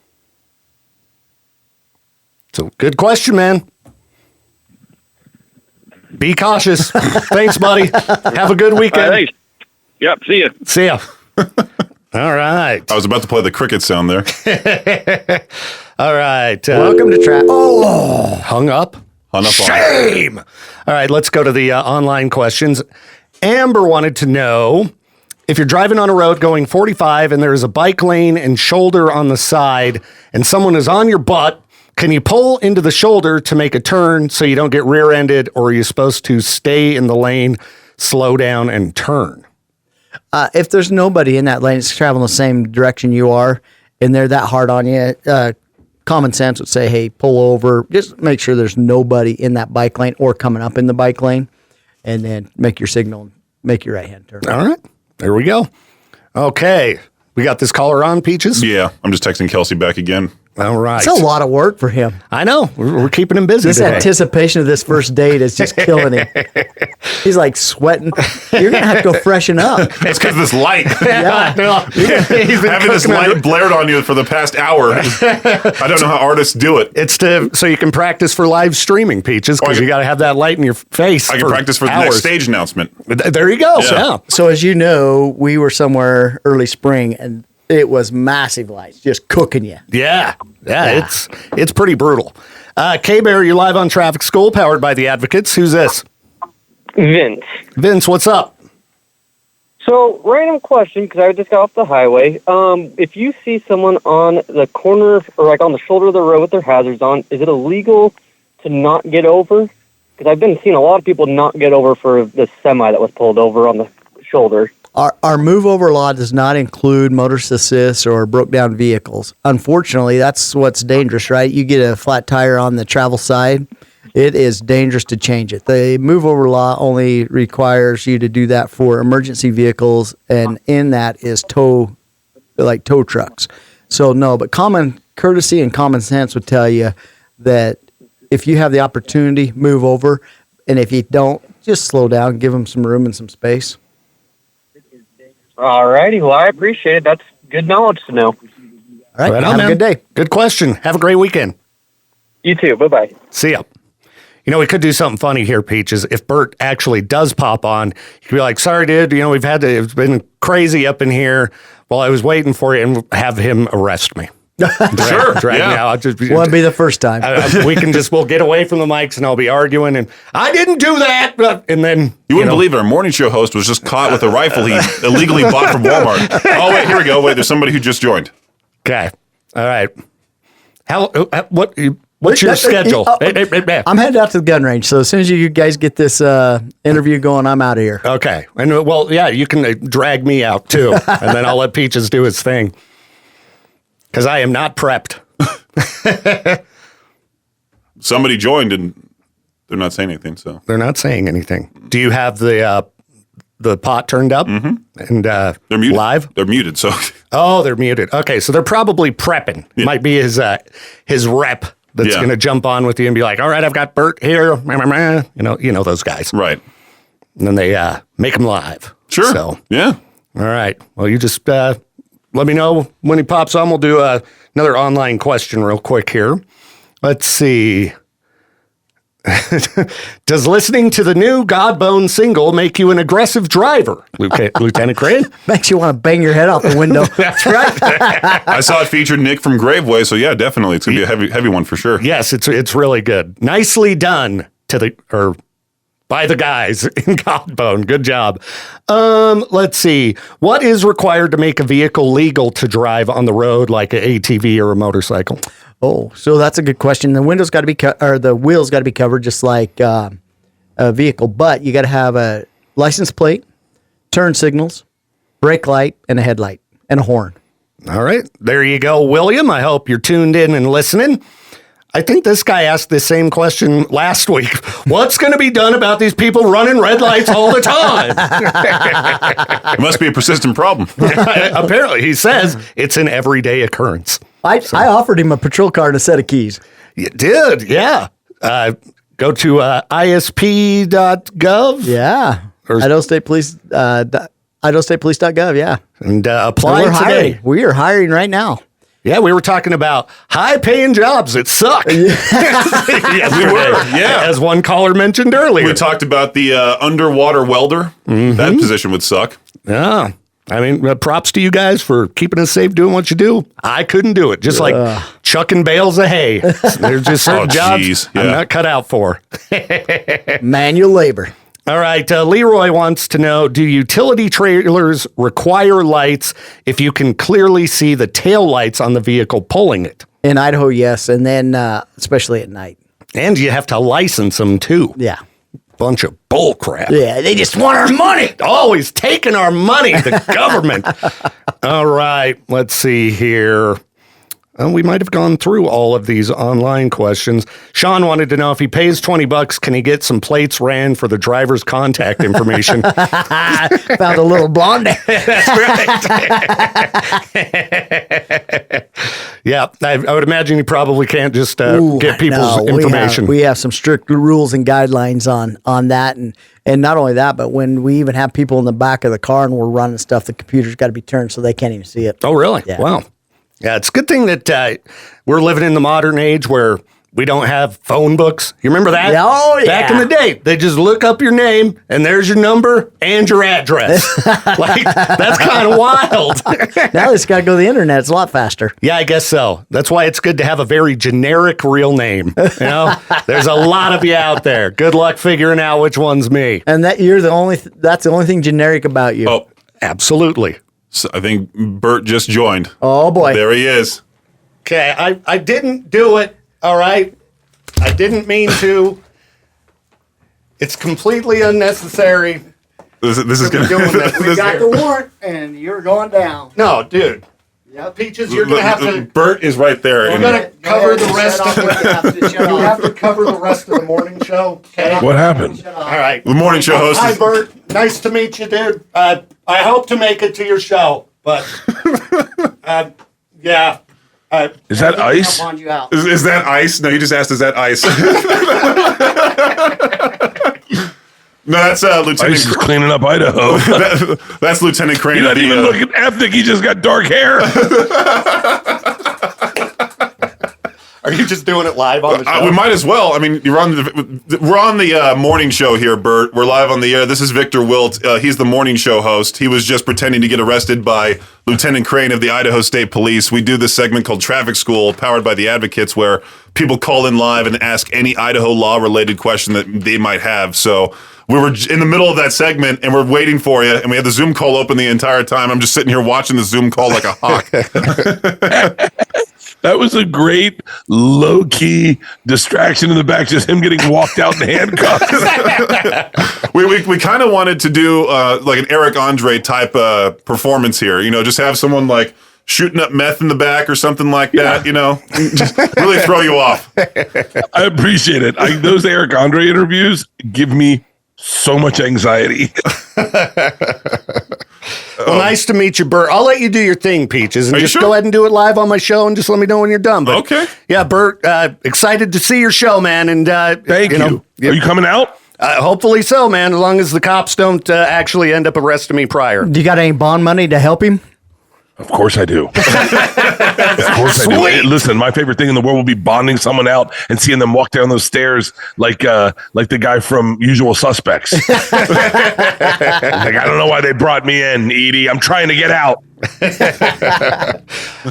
So good question, man. Be cautious. Thanks, buddy. Have a good weekend. Thanks. Yep, see ya. See ya. All right. I was about to play the cricket sound there. All right. Welcome to traffic. Oh, hung up. Hung up Shame. All right, let's go to the online questions. Amber wanted to know, if you're driving on a road going 45 and there is a bike lane and shoulder on the side and someone is on your butt, can you pull into the shoulder to make a turn so you don't get rear-ended, or are you supposed to stay in the lane, slow down, and turn? if there's nobody in that lane that's traveling the same direction you are, and they're that hard on you, common sense would say, hey, pull over. Just make sure there's nobody in that bike lane or coming up in the bike lane, and then make your signal and make your right-hand turn. All right. There we go. Okay. We got this caller on, Peaches? Yeah, I'm just texting Kelsey back again. All right. It's a lot of work for him. I know. We're keeping him busy This today. anticipation of this first date is just killing him. He's like sweating. You're going to have to go freshen up. It's because this light. Yeah. He's been Having this cooking light under- blared on you for the past hour. I don't know how artists do it. It's so you can practice for live streaming, Peaches, because you got to have that light in your face. I can practice for the hours. next stage announcement. There you go. Yeah. Yeah. So as you know, we were somewhere early spring and it was massive lights just cooking you. Yeah. It's pretty brutal. K-Bear, you're live on Traffic School, powered by the Advocates. Who's this? Vince. Vince, what's up? So, random question, because I just got off the highway. If you see someone on the corner or like on the shoulder of the road with their hazards on, is it illegal to not get over? Because I've been seeing a lot of people not get over for the semi that was pulled over on the shoulder. Our move over law does not include motorist assist or broke down vehicles. Unfortunately, that's what's dangerous, right? You get a flat tire on the travel side, it is dangerous to change it. The move over law only requires you to do that for emergency vehicles, and in that is tow trucks. So no, but common courtesy and common sense would tell you that if you have the opportunity, move over, and if you don't, just slow down, give them some room and some space. All righty. Well, I appreciate it. That's good knowledge to know. All right, Right on, have man. a good day. Good question. Have a great weekend. You too. Bye-bye. See ya. You know, we could do something funny here, Peaches. If Bert actually does pop on, you could be like, sorry, dude, it's been crazy up in here while I was waiting for you, and have him arrest me. Sure. Drag Yeah. me out. Won't be the first time. We'll get away from the mics and I'll be arguing and I didn't do that. And then You wouldn't believe it. Our morning show host was just caught with a rifle he illegally bought from Walmart. Oh, wait, here we go. Wait, there's somebody who just joined. Okay. All right. What's your schedule? I'm headed out to the gun range, so as soon as you guys get this interview going, I'm out of here. Okay. And well, yeah, you can drag me out too. And then I'll let Peaches do his thing. Because I am not prepped. Somebody joined and they're not saying anything. So They're not saying anything. Do you have the pot turned up? Mm-hmm. And they're muted. live? They're muted. So Oh, they're muted. Okay, so they're probably prepping. Yeah. Might be his rep that's Yeah. going to jump on with you and be like, all right, I've got Bert here. You know those guys. right. And then they make them live. Sure. So, Yeah. all right. Well, you just let me know when he pops on. We'll do another online question real quick here. Let's see. Does listening to the new Godbone single make you an aggressive driver, Lieutenant Crain? Makes you want to bang your head out the window. That's right. I saw it featured Nick from Graveway. So yeah, definitely. It's going to be a heavy one for sure. Yes, it's really good. Nicely done by the guys in Godbone. Good job. Let's see. What is required to make a vehicle legal to drive on the road, like an ATV or a motorcycle? Oh, so that's a good question. The windows got to be the wheels got to be covered just like a vehicle, but you got to have a license plate, turn signals, brake light, and a headlight and a horn. All right. There you go, William. I hope you're tuned in and listening. I think this guy asked the same question last week. What's going to be done about these people running red lights all the time? It must be a persistent problem. Apparently, he says it's an everyday occurrence. I offered him a patrol car and a set of keys. You did, yeah. Go to isp.gov. Yeah. Idaho State Police, IdahoStatePolice.gov, yeah. And And apply we're today. hiring. We are hiring right now. Yeah, we were talking about high-paying jobs that suck. Yes, We were, yeah. As one caller mentioned earlier. We talked about the underwater welder. That position would suck. Yeah. I mean, props to you guys for keeping us safe doing what you do. I couldn't do it. Just like chucking bales of hay. There's just certain jobs geez, I'm yeah. not cut out for. Manual labor. All right. Leroy wants to know, do utility trailers require lights if you can clearly see the tail lights on the vehicle pulling it? In Idaho, yes. And then especially at night. And you have to license them too. Yeah. Bunch of bull crap. Yeah, they just want our money. Always taking our money, the government. All right, let's see here. We might have gone through all of these online questions. Sean wanted to know if he pays $20, can he get some plates ran for the driver's contact information? Found a little blonde. That's right. Yeah, I would imagine you probably can't just get people's No, information. We have some strict rules and guidelines on that, and not only that, but when we even have people in the back of the car and we're running stuff, the computer's got to be turned so they can't even see it. Oh, really? Yeah. Wow. Yeah, it's a good thing that we're living in the modern age where we don't have phone books. You remember that? Yeah, oh, yeah. Back in the day, they just look up your name and there's your number and your address. Like, that's kind of wild. Now they just got to go to the internet. It's a lot faster. Yeah, I guess so. That's why it's good to have a very generic real name. You know, there's a lot of you out there. Good luck figuring out which one's me. And that you're the only. That's the only thing generic about you. Oh, Absolutely. so I think Bert just joined. Oh, boy. There he is. Okay, I didn't do it. All right. I didn't mean to. It's completely unnecessary. This is to going be doing this. We got the warrant, and you're going down. No, dude. Yep. Peaches, you're gonna have to. Bert is right there. We're And- gonna cover the rest of the. You have to cover the rest of the morning show. Okay. What happened? All right. the morning show host Hi, is, Bert. Nice to meet you, dude. I hope to make it to your show, but yeah. Is that ice? is that ice? No, you just asked, is that ice? No, that's Lieutenant. Ice is cleaning up Idaho. That's Lieutenant Crain. He's not even looking ethnic. He just got dark hair. Are you just doing it live on the show? We might as well. I mean, we're on the morning show here, Bert. We're live on the air. This is Victor Wilt. He's the morning show host. He was just pretending to get arrested by Lieutenant Crain of the Idaho State Police. We do this segment called Traffic School, powered by the Advocates, where people call in live and ask any Idaho law-related question that they might have. So we were in the middle of that segment, and we're waiting for you, and we had the Zoom call open the entire time. I'm just sitting here watching the Zoom call like a hawk. That was a great low-key distraction in the back, just him getting walked out in handcuffs. We kind of wanted to do like an Eric Andre type performance here, you know, just have someone like shooting up meth in the back or something like that, you know, just really throw you off. I appreciate it. Those Eric Andre interviews give me so much anxiety. Well, nice to meet you, Bert. I'll let you do your thing, Peaches, and Are you just sure? go ahead and do it live on my show, and just let me know when you're done. But, Okay. Yeah, Bert, excited to see your show, man. And Thank you. know, Are you coming out? hopefully so, man. As long as the cops don't actually end up arresting me prior. Do you got any bond money to help him? Of course I do. Of course I do. Hey, listen, my favorite thing in the world will be bonding someone out and seeing them walk down those stairs like the guy from Usual Suspects. Like, I don't know why they brought me in, Edie. I'm trying to get out.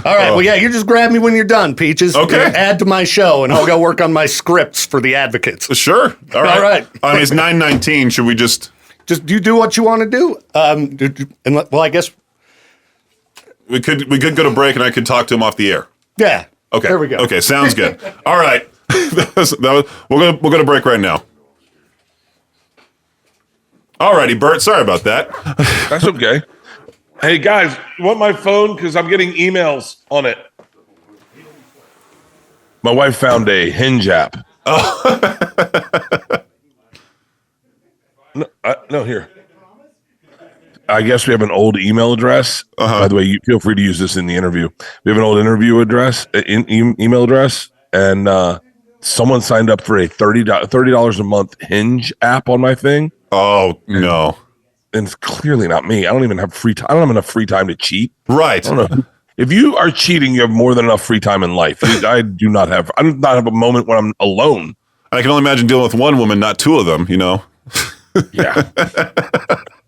All right. Well, yeah, you just grab me when you're done, Peaches. Okay. Add to my show, and I'll go work on my scripts for the Advocates. Sure. All right. All right. I mean, it's 9:19. Should we just You do what you want to do. Well, I guess, we could go to break and I could talk to him off the air. yeah. Okay. There we go. Okay, sounds good. All right. We'll go to break right now. All righty, Bert. Sorry about that. That's okay. Hey, guys, you want my phone? Because I'm getting emails on it. My wife found a Hinge app. No, here. I guess we have an old email address. By the way, you feel free to use this in the interview. We have an old interview address, email address, and someone signed up for a $30 a month Hinge app on my thing. Oh, no. And it's clearly not me. I don't even have free time. I don't have enough free time to cheat. Right. I don't know. If you are cheating, you have more than enough free time in life. I do not have. I do not have a moment when I'm alone. I can only imagine dealing with one woman, not two of them, you know? Yeah.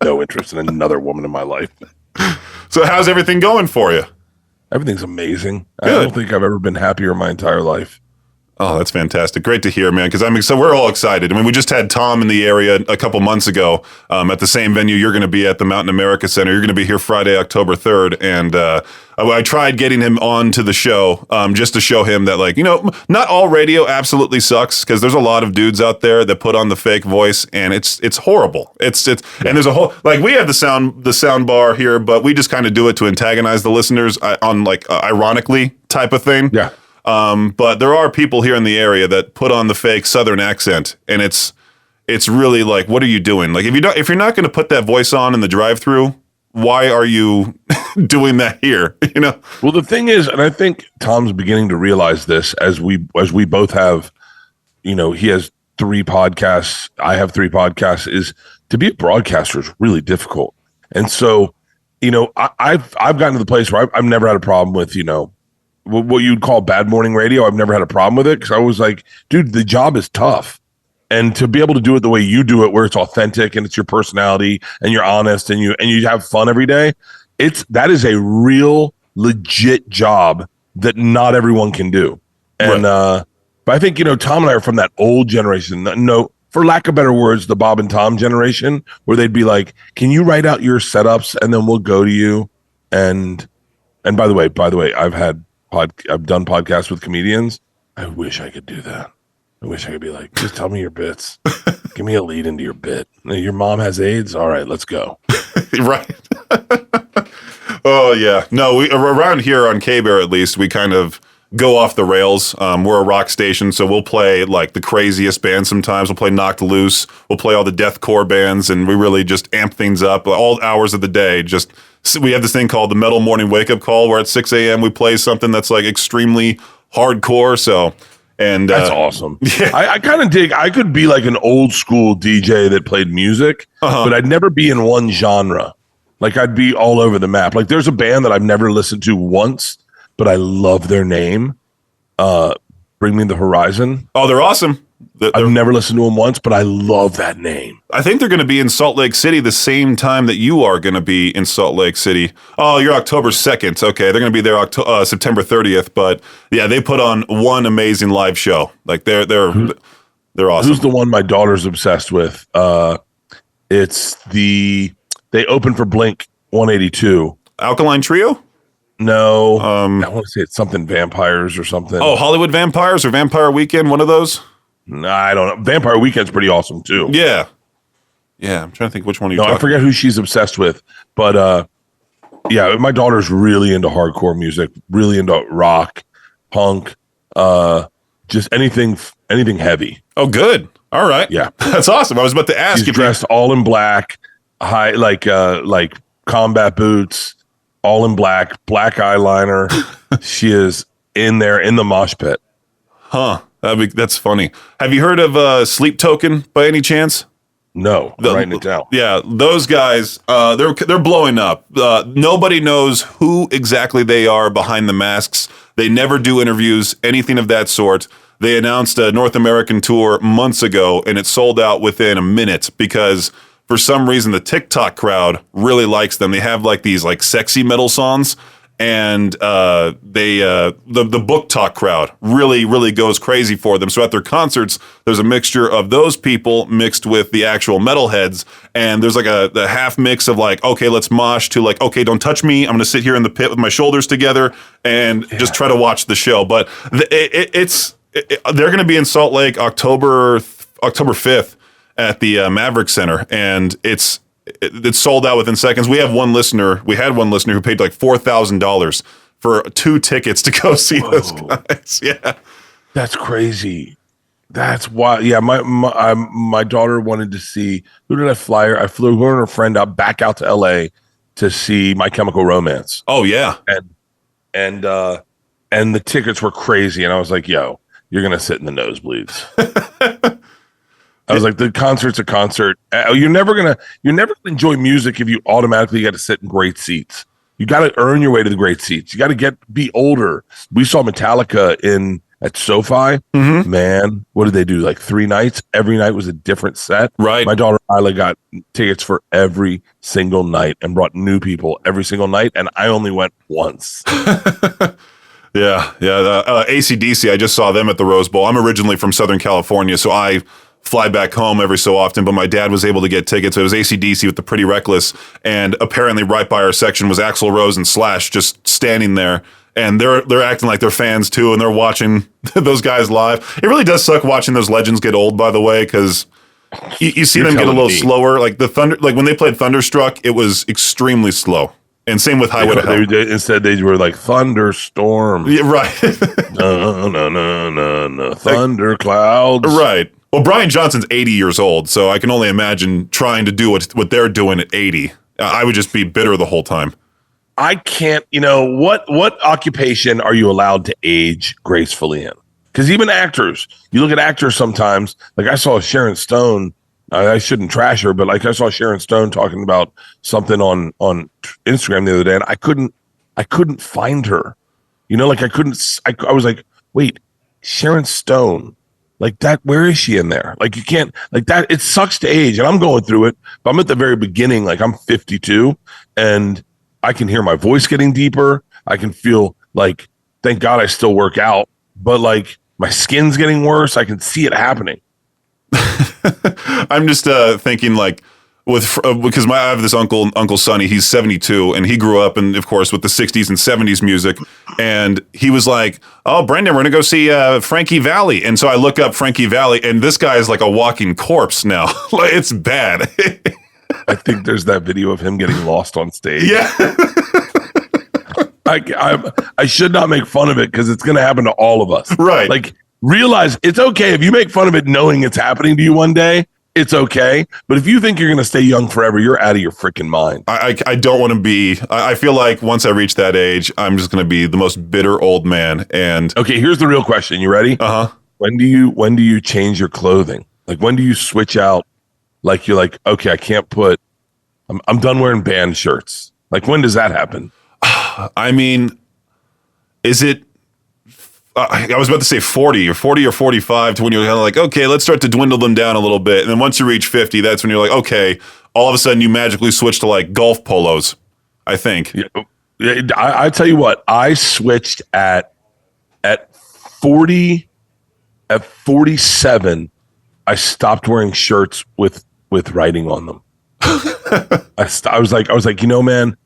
No interest in another woman in my life. So how's everything going for you? Everything's amazing. I Good. don't think I've ever been happier in my entire life. Oh, that's fantastic. Great to hear, man, because so we're all excited. I mean, we just had Tom in the area a couple months ago at the same venue you're going to be at, the Mountain America Center. You're going to be here Friday, October 3rd, and I tried getting him on to the show just to show him that, like, you know, not all radio absolutely sucks, because there's a lot of dudes out there that put on the fake voice, and it's horrible. And there's a whole, like, we have the sound bar here, but we just kind of do it to antagonize the listeners on, like, ironically type of thing. Yeah. But there are people here in the area that put on the fake Southern accent, and it's really like, what are you doing? Like, if you're not going to put that voice on in the drive-through, why are you doing that here? You know? Well, the thing is, and I think Tom's beginning to realize this as we both have, you know, he has 3 podcasts, I have 3 podcasts, is to be a broadcaster is really difficult. And so, you know, I've gotten to the place where I've never had a problem with, you know, what you'd call bad morning radio. I've never had a problem with it because I was like, dude, the job is tough. And to be able to do it the way you do it, where it's authentic and it's your personality and you're honest and you have fun every day, that is a real legit job that not everyone can do. And but I think, you know, Tom and I are from that old generation. No, for lack of better words, the Bob and Tom generation, where they'd be like, "Can you write out your setups and then we'll go to you?" And by the way, I've done podcasts with comedians. I wish I could do that. I wish I could be like, just tell me your bits. Give me a lead into your bit. Your mom has AIDS? All right, let's go. Right. Oh, yeah. No, around here on K-Bear, at least, we kind of go off the rails. We're a rock station, so we'll play like the craziest bands sometimes. We'll play Knocked Loose. We'll play all the deathcore bands, and we really just amp things up all hours of the day. We have this thing called the Metal Morning Wake Up Call, where at 6 a.m. we play something that's like extremely hardcore, so... And that's awesome. Yeah. I kind of dig. I could be like an old school DJ that played music, but I'd never be in one genre. Like I'd be all over the map. Like there's a band that I've never listened to once, but I love their name. Bring Me the Horizon. Oh, they're awesome. I've never listened to them once, but I love that name. I think they're going to be in Salt Lake City the same time that you are going to be in Salt Lake City. Oh, you're October 2nd. Okay, they're going to be there September 30th. But yeah, they put on one amazing live show. Like they're awesome. Who's the one my daughter's obsessed with? They open for Blink 182. Alkaline Trio? No, I want to say it's something Vampires or something. Oh, Hollywood Vampires or Vampire Weekend, one of those? No, I don't know. Vampire Weekend's pretty awesome too. Yeah. I'm trying to think which one you're talking. I forget who she's obsessed with, but yeah, my daughter's really into hardcore music, really into rock, punk, just anything heavy. Oh, good. All right. Yeah, that's awesome. I was about to ask. She's dressed all in black, like combat boots, all in black eyeliner. She is in there in the mosh pit. Huh. That's funny. Have you heard of Sleep Token by any chance? No, I'm writing it down. Yeah, those guys, they're blowing up. Nobody knows who exactly they are behind the masks. They never do interviews, anything of that sort. They announced a North American tour months ago, and it sold out within a minute because for some reason the TikTok crowd really likes them. They have like these like sexy metal songs. And the book talk crowd really goes crazy for them. So at their concerts, there's a mixture of those people mixed with the actual metalheads, and there's like the half mix of like, okay, let's mosh, to like, okay, don't touch me. I'm gonna sit here in the pit with my shoulders together and just try to watch the show. But they're gonna be in Salt Lake October 5th at the Maverick Center, and it's sold out within seconds. We had one listener who paid like $4,000 for 2 tickets to go see those guys. Yeah, that's crazy. That's why. Yeah, my daughter wanted to see. Who did I fly her? I flew her and her friend back out to LA to see My Chemical Romance. Oh yeah, and the tickets were crazy, and I was like, "Yo, you're gonna sit in the nosebleeds." I was like, the concert's a concert. You're never gonna enjoy music if you automatically got to sit in great seats. You got to earn your way to the great seats. You got to be older. We saw Metallica at SoFi. Mm-hmm. Man, what did they do? Like 3 nights. Every night was a different set. Right. My daughter Isla got tickets for every single night and brought new people every single night, and I only went once. Yeah. AC/DC. I just saw them at the Rose Bowl. I'm originally from Southern California, so I fly back home every so often, but my dad was able to get tickets. It was AC/DC with the Pretty Reckless, and apparently right by our section was Axl Rose and Slash just standing there, and they're acting like they're fans too, and they're watching those guys live. It really does suck watching those legends get old, by the way, because you see them get a little slower. Like when they played Thunderstruck, it was extremely slow. And same with Highway to Hell. Instead, they were like Thunderstorm. Yeah, right. No. Thunder clouds. Right. Well, Brian Johnson's 80 years old, so I can only imagine trying to do what they're doing at 80. I would just be bitter the whole time. I can't, what occupation are you allowed to age gracefully in? Because even actors, you look at actors sometimes, like I saw Sharon Stone, I shouldn't trash her, but like I saw Sharon Stone talking about something on Instagram the other day, and I couldn't find her. I was like, wait, Sharon Stone, like that, where is she in there? Like you can't, like that, it sucks to age, and I'm going through it, but I'm at the very beginning, like I'm 52, and I can hear my voice getting deeper. I can feel like, thank God I still work out, but like my skin's getting worse. I can see it happening. I'm just thinking like because I have this Uncle Sonny, he's 72, and he grew up in, of course, with the 60s and 70s music. And he was like, oh, Brendan, we're going to go see Frankie Valli. And so I look up Frankie Valli, and this guy is like a walking corpse now. Like, it's bad. I think there's that video of him getting lost on stage. Yeah. I should not make fun of it because it's going to happen to all of us. Right. Like, realize it's okay if you make fun of it knowing it's happening to you one day. It's okay. But if you think you're going to stay young forever, you're out of your freaking mind. I don't want to be. I feel like once I reach that age, I'm just going to be the most bitter old man. And okay, here's the real question. You ready? Uh-huh. When do you change your clothing? Like, when do you switch out? Like, you're like, okay, I can't put. I'm done wearing band shirts. Like, when does that happen? I mean, is it? I was about to say 40 or 45 to when you're kind of like, okay, let's start to dwindle them down a little bit. And then once you reach 50, that's when you're like, okay, all of a sudden you magically switch to like golf polos, I think. Yeah, I tell you what, I switched at 40, at 47, I stopped wearing shirts with writing on them. I was like, man,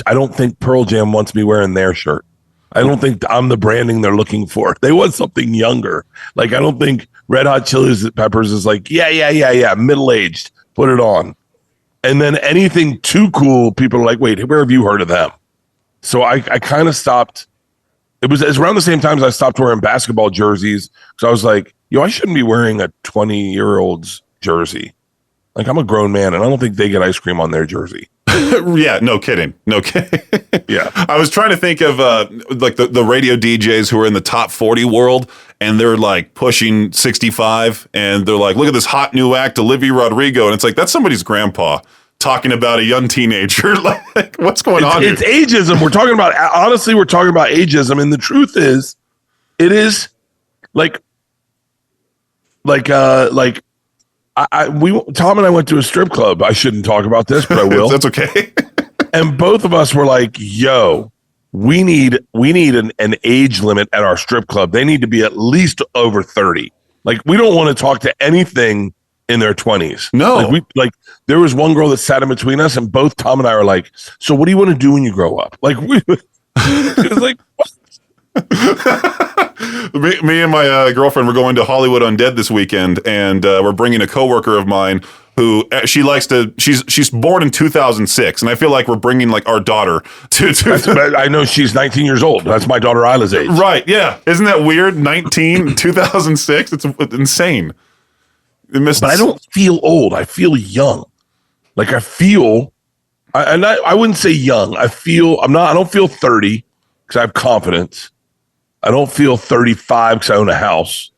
I don't think Pearl Jam wants me wearing their shirt. I don't think I'm the branding they're looking for. They want something younger. Like, I don't think Red Hot Chili Peppers is like, yeah, middle-aged, put it on. And then anything too cool, people are like, wait, where have you heard of them? So I kind of stopped. It's around the same time as I stopped wearing basketball jerseys. So I was like, I shouldn't be wearing a 20-year-old's jersey. Like, I'm a grown man, and I don't think they get ice cream on their jersey. Yeah, no kidding. Yeah. I was trying to think of like the radio DJs who are in the top 40 world, and they're like pushing 65, and they're like, look at this hot new act, Olivia Rodrigo. And it's like, that's somebody's grandpa talking about a young teenager. Like, what's going on here? It's ageism. We're talking about ageism. And the truth is, it is Tom and I went to a strip club. I shouldn't talk about this, but I will. That's okay. And both of us were like, yo, we need an age limit at our strip club. They need to be at least over 30. Like, we don't want to talk to anything in their 20s. No. There was one girl that sat in between us, and both Tom and I were like, so what do you want to do when you grow up? Like, it was like, what? Me and my girlfriend were going to Hollywood Undead this weekend, and we're bringing a coworker of mine who she's born in 2006, and I feel like we're bringing like our daughter to I know she's 19 years old. That's my daughter Isla's age. Right, yeah. Isn't that weird? 19, 2006? It's insane. But I don't feel old. I feel young. Like, I wouldn't say young. I don't feel 30 because I have confidence. I don't feel 35 because I own a house.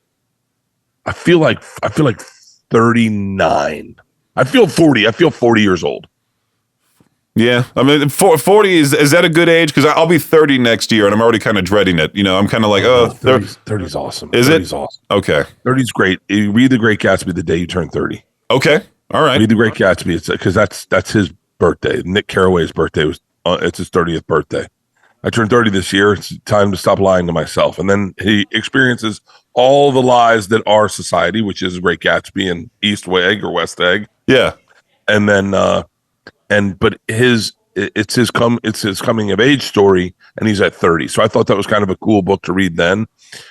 I feel like 39. I feel 40. I feel 40 years old. Yeah. I mean, 40 is that a good age? Because I'll be 30 next year, and I'm already kind of dreading it. I'm kind of like, 30's awesome. Is 30's it? Awesome. Okay. 30's great. You read The Great Gatsby the day you turn 30. Okay. All right. Read The Great Gatsby. It's because that's his birthday. Nick Carraway's birthday it's his 30th birthday. I turned 30 this year. It's time to stop lying to myself. And then he experiences all the lies that are society, which is Great Gatsby and East Egg or West Egg. Yeah. And then, but it's his coming of age story, and he's at 30. So I thought that was kind of a cool book to read then.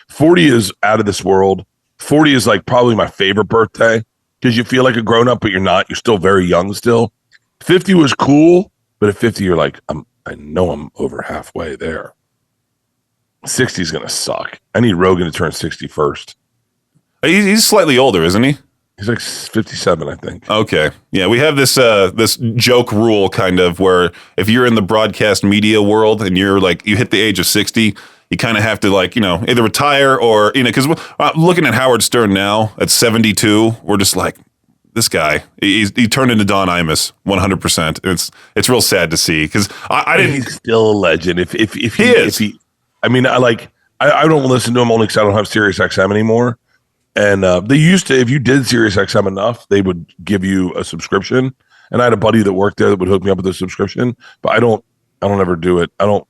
40 is out of this world. 40 is like probably my favorite birthday because you feel like a grown up, but you're not. You're still very young still. 50 was cool, but at 50, you're like, I know I'm over halfway there. 60 is going to suck. I need Rogan to turn 60 first. He's slightly older, isn't he? He's like 57, I think. Okay. Yeah, we have this this joke rule kind of where if you're in the broadcast media world and you're like you hit the age of 60, you kind of have to like, either retire or, because looking at Howard Stern now at 72, we're just like, this guy, he turned into Don Imus 100%. It's real sad to see because I didn't. He's still a legend. If he is. I don't listen to him only because I don't have Sirius XM anymore. And they used to, if you did Sirius XM enough, they would give you a subscription. And I had a buddy that worked there that would hook me up with a subscription, but I don't ever do it. I don't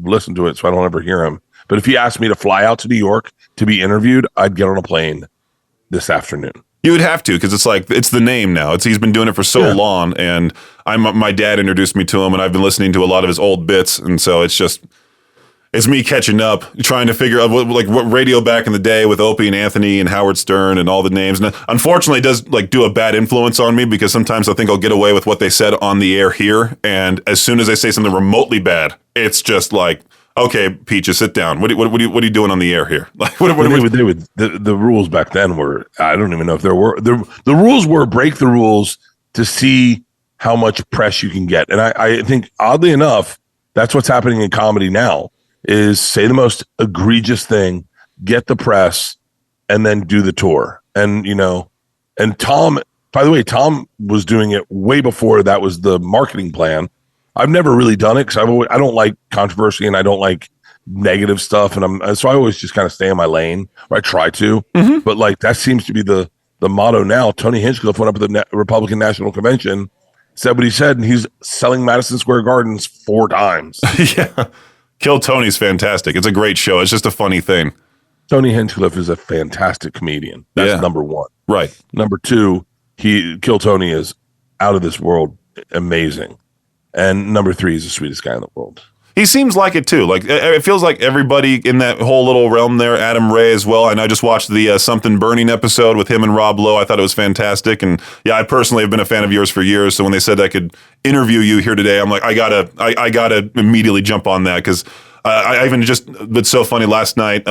listen to it, so I don't ever hear him. But if he asked me to fly out to New York to be interviewed, I'd get on a plane this afternoon. You would have to, because it's the name now. He's been doing it for so long, and my dad introduced me to him, and I've been listening to a lot of his old bits, and so it's me catching up, trying to figure out what radio back in the day with Opie and Anthony and Howard Stern and all the names. And unfortunately, it does do a bad influence on me because sometimes I think I'll get away with what they said on the air here, and as soon as they say something remotely bad, it's just like, okay, Peaches, sit down. What are you doing on the air here? Like, the rules back then were, I don't even know if there were the rules were break the rules to see how much press you can get, and I think oddly enough, that's what's happening in comedy now. Is say the most egregious thing, get the press, and then do the tour. And, and Tom, by the way, Tom was doing it way before that was the marketing plan. I've never really done it because I don't like controversy and I don't like negative stuff. And so I always just kind of stay in my lane, or I try to. Mm-hmm. But that seems to be the motto now. Tony Hinchcliffe went up at the Republican National Convention, said what he said, and he's selling Madison Square Gardens 4 times. Yeah. Kill Tony's fantastic. It's a great show. It's just a funny thing. Tony Hinchcliffe is a fantastic comedian. That's number 1. Right. Number 2, Kill Tony is out of this world, amazing. And number 3, he's the sweetest guy in the world. He seems like it too. Like it feels like everybody in that whole little realm there. Adam Ray as well. And I just watched the Something Burning episode with him and Rob Lowe. I thought it was fantastic. And yeah, I personally have been a fan of yours for years. So when they said I could interview you here today, I'm like, I gotta immediately jump on that because I even just. It's so funny. Last night,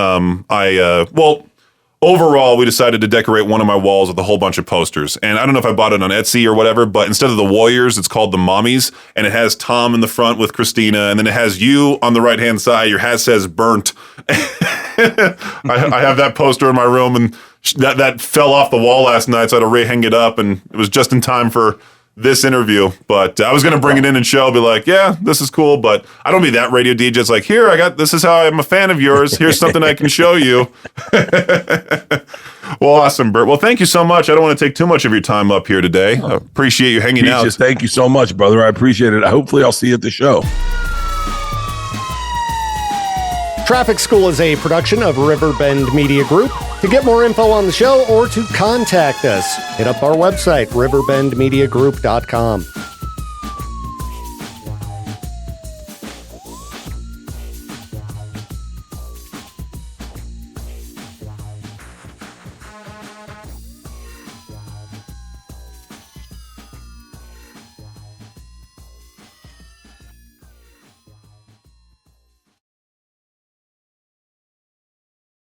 overall, we decided to decorate one of my walls with a whole bunch of posters. And I don't know if I bought it on Etsy or whatever, but instead of the Warriors, it's called the Mommies. And it has Tom in the front with Christina. And then it has you on the right-hand side. Your hat says burnt. I have that poster in my room, and that fell off the wall last night, so I had to re-hang it up. And it was just in time for this interview. But I was going to bring it in and show, be like, yeah, this is cool. But I don't be that radio DJ. It's like, here, this is how I'm a fan of yours. Here's something I can show you. Well, awesome, Bert. Well, thank you so much. I don't want to take too much of your time up here today. I appreciate you hanging out. Thank you so much, brother. I appreciate it. Hopefully I'll see you at the show. Traffic School is a production of Riverbend Media Group. To get more info on the show or to contact us, hit up our website, riverbendmediagroup.com.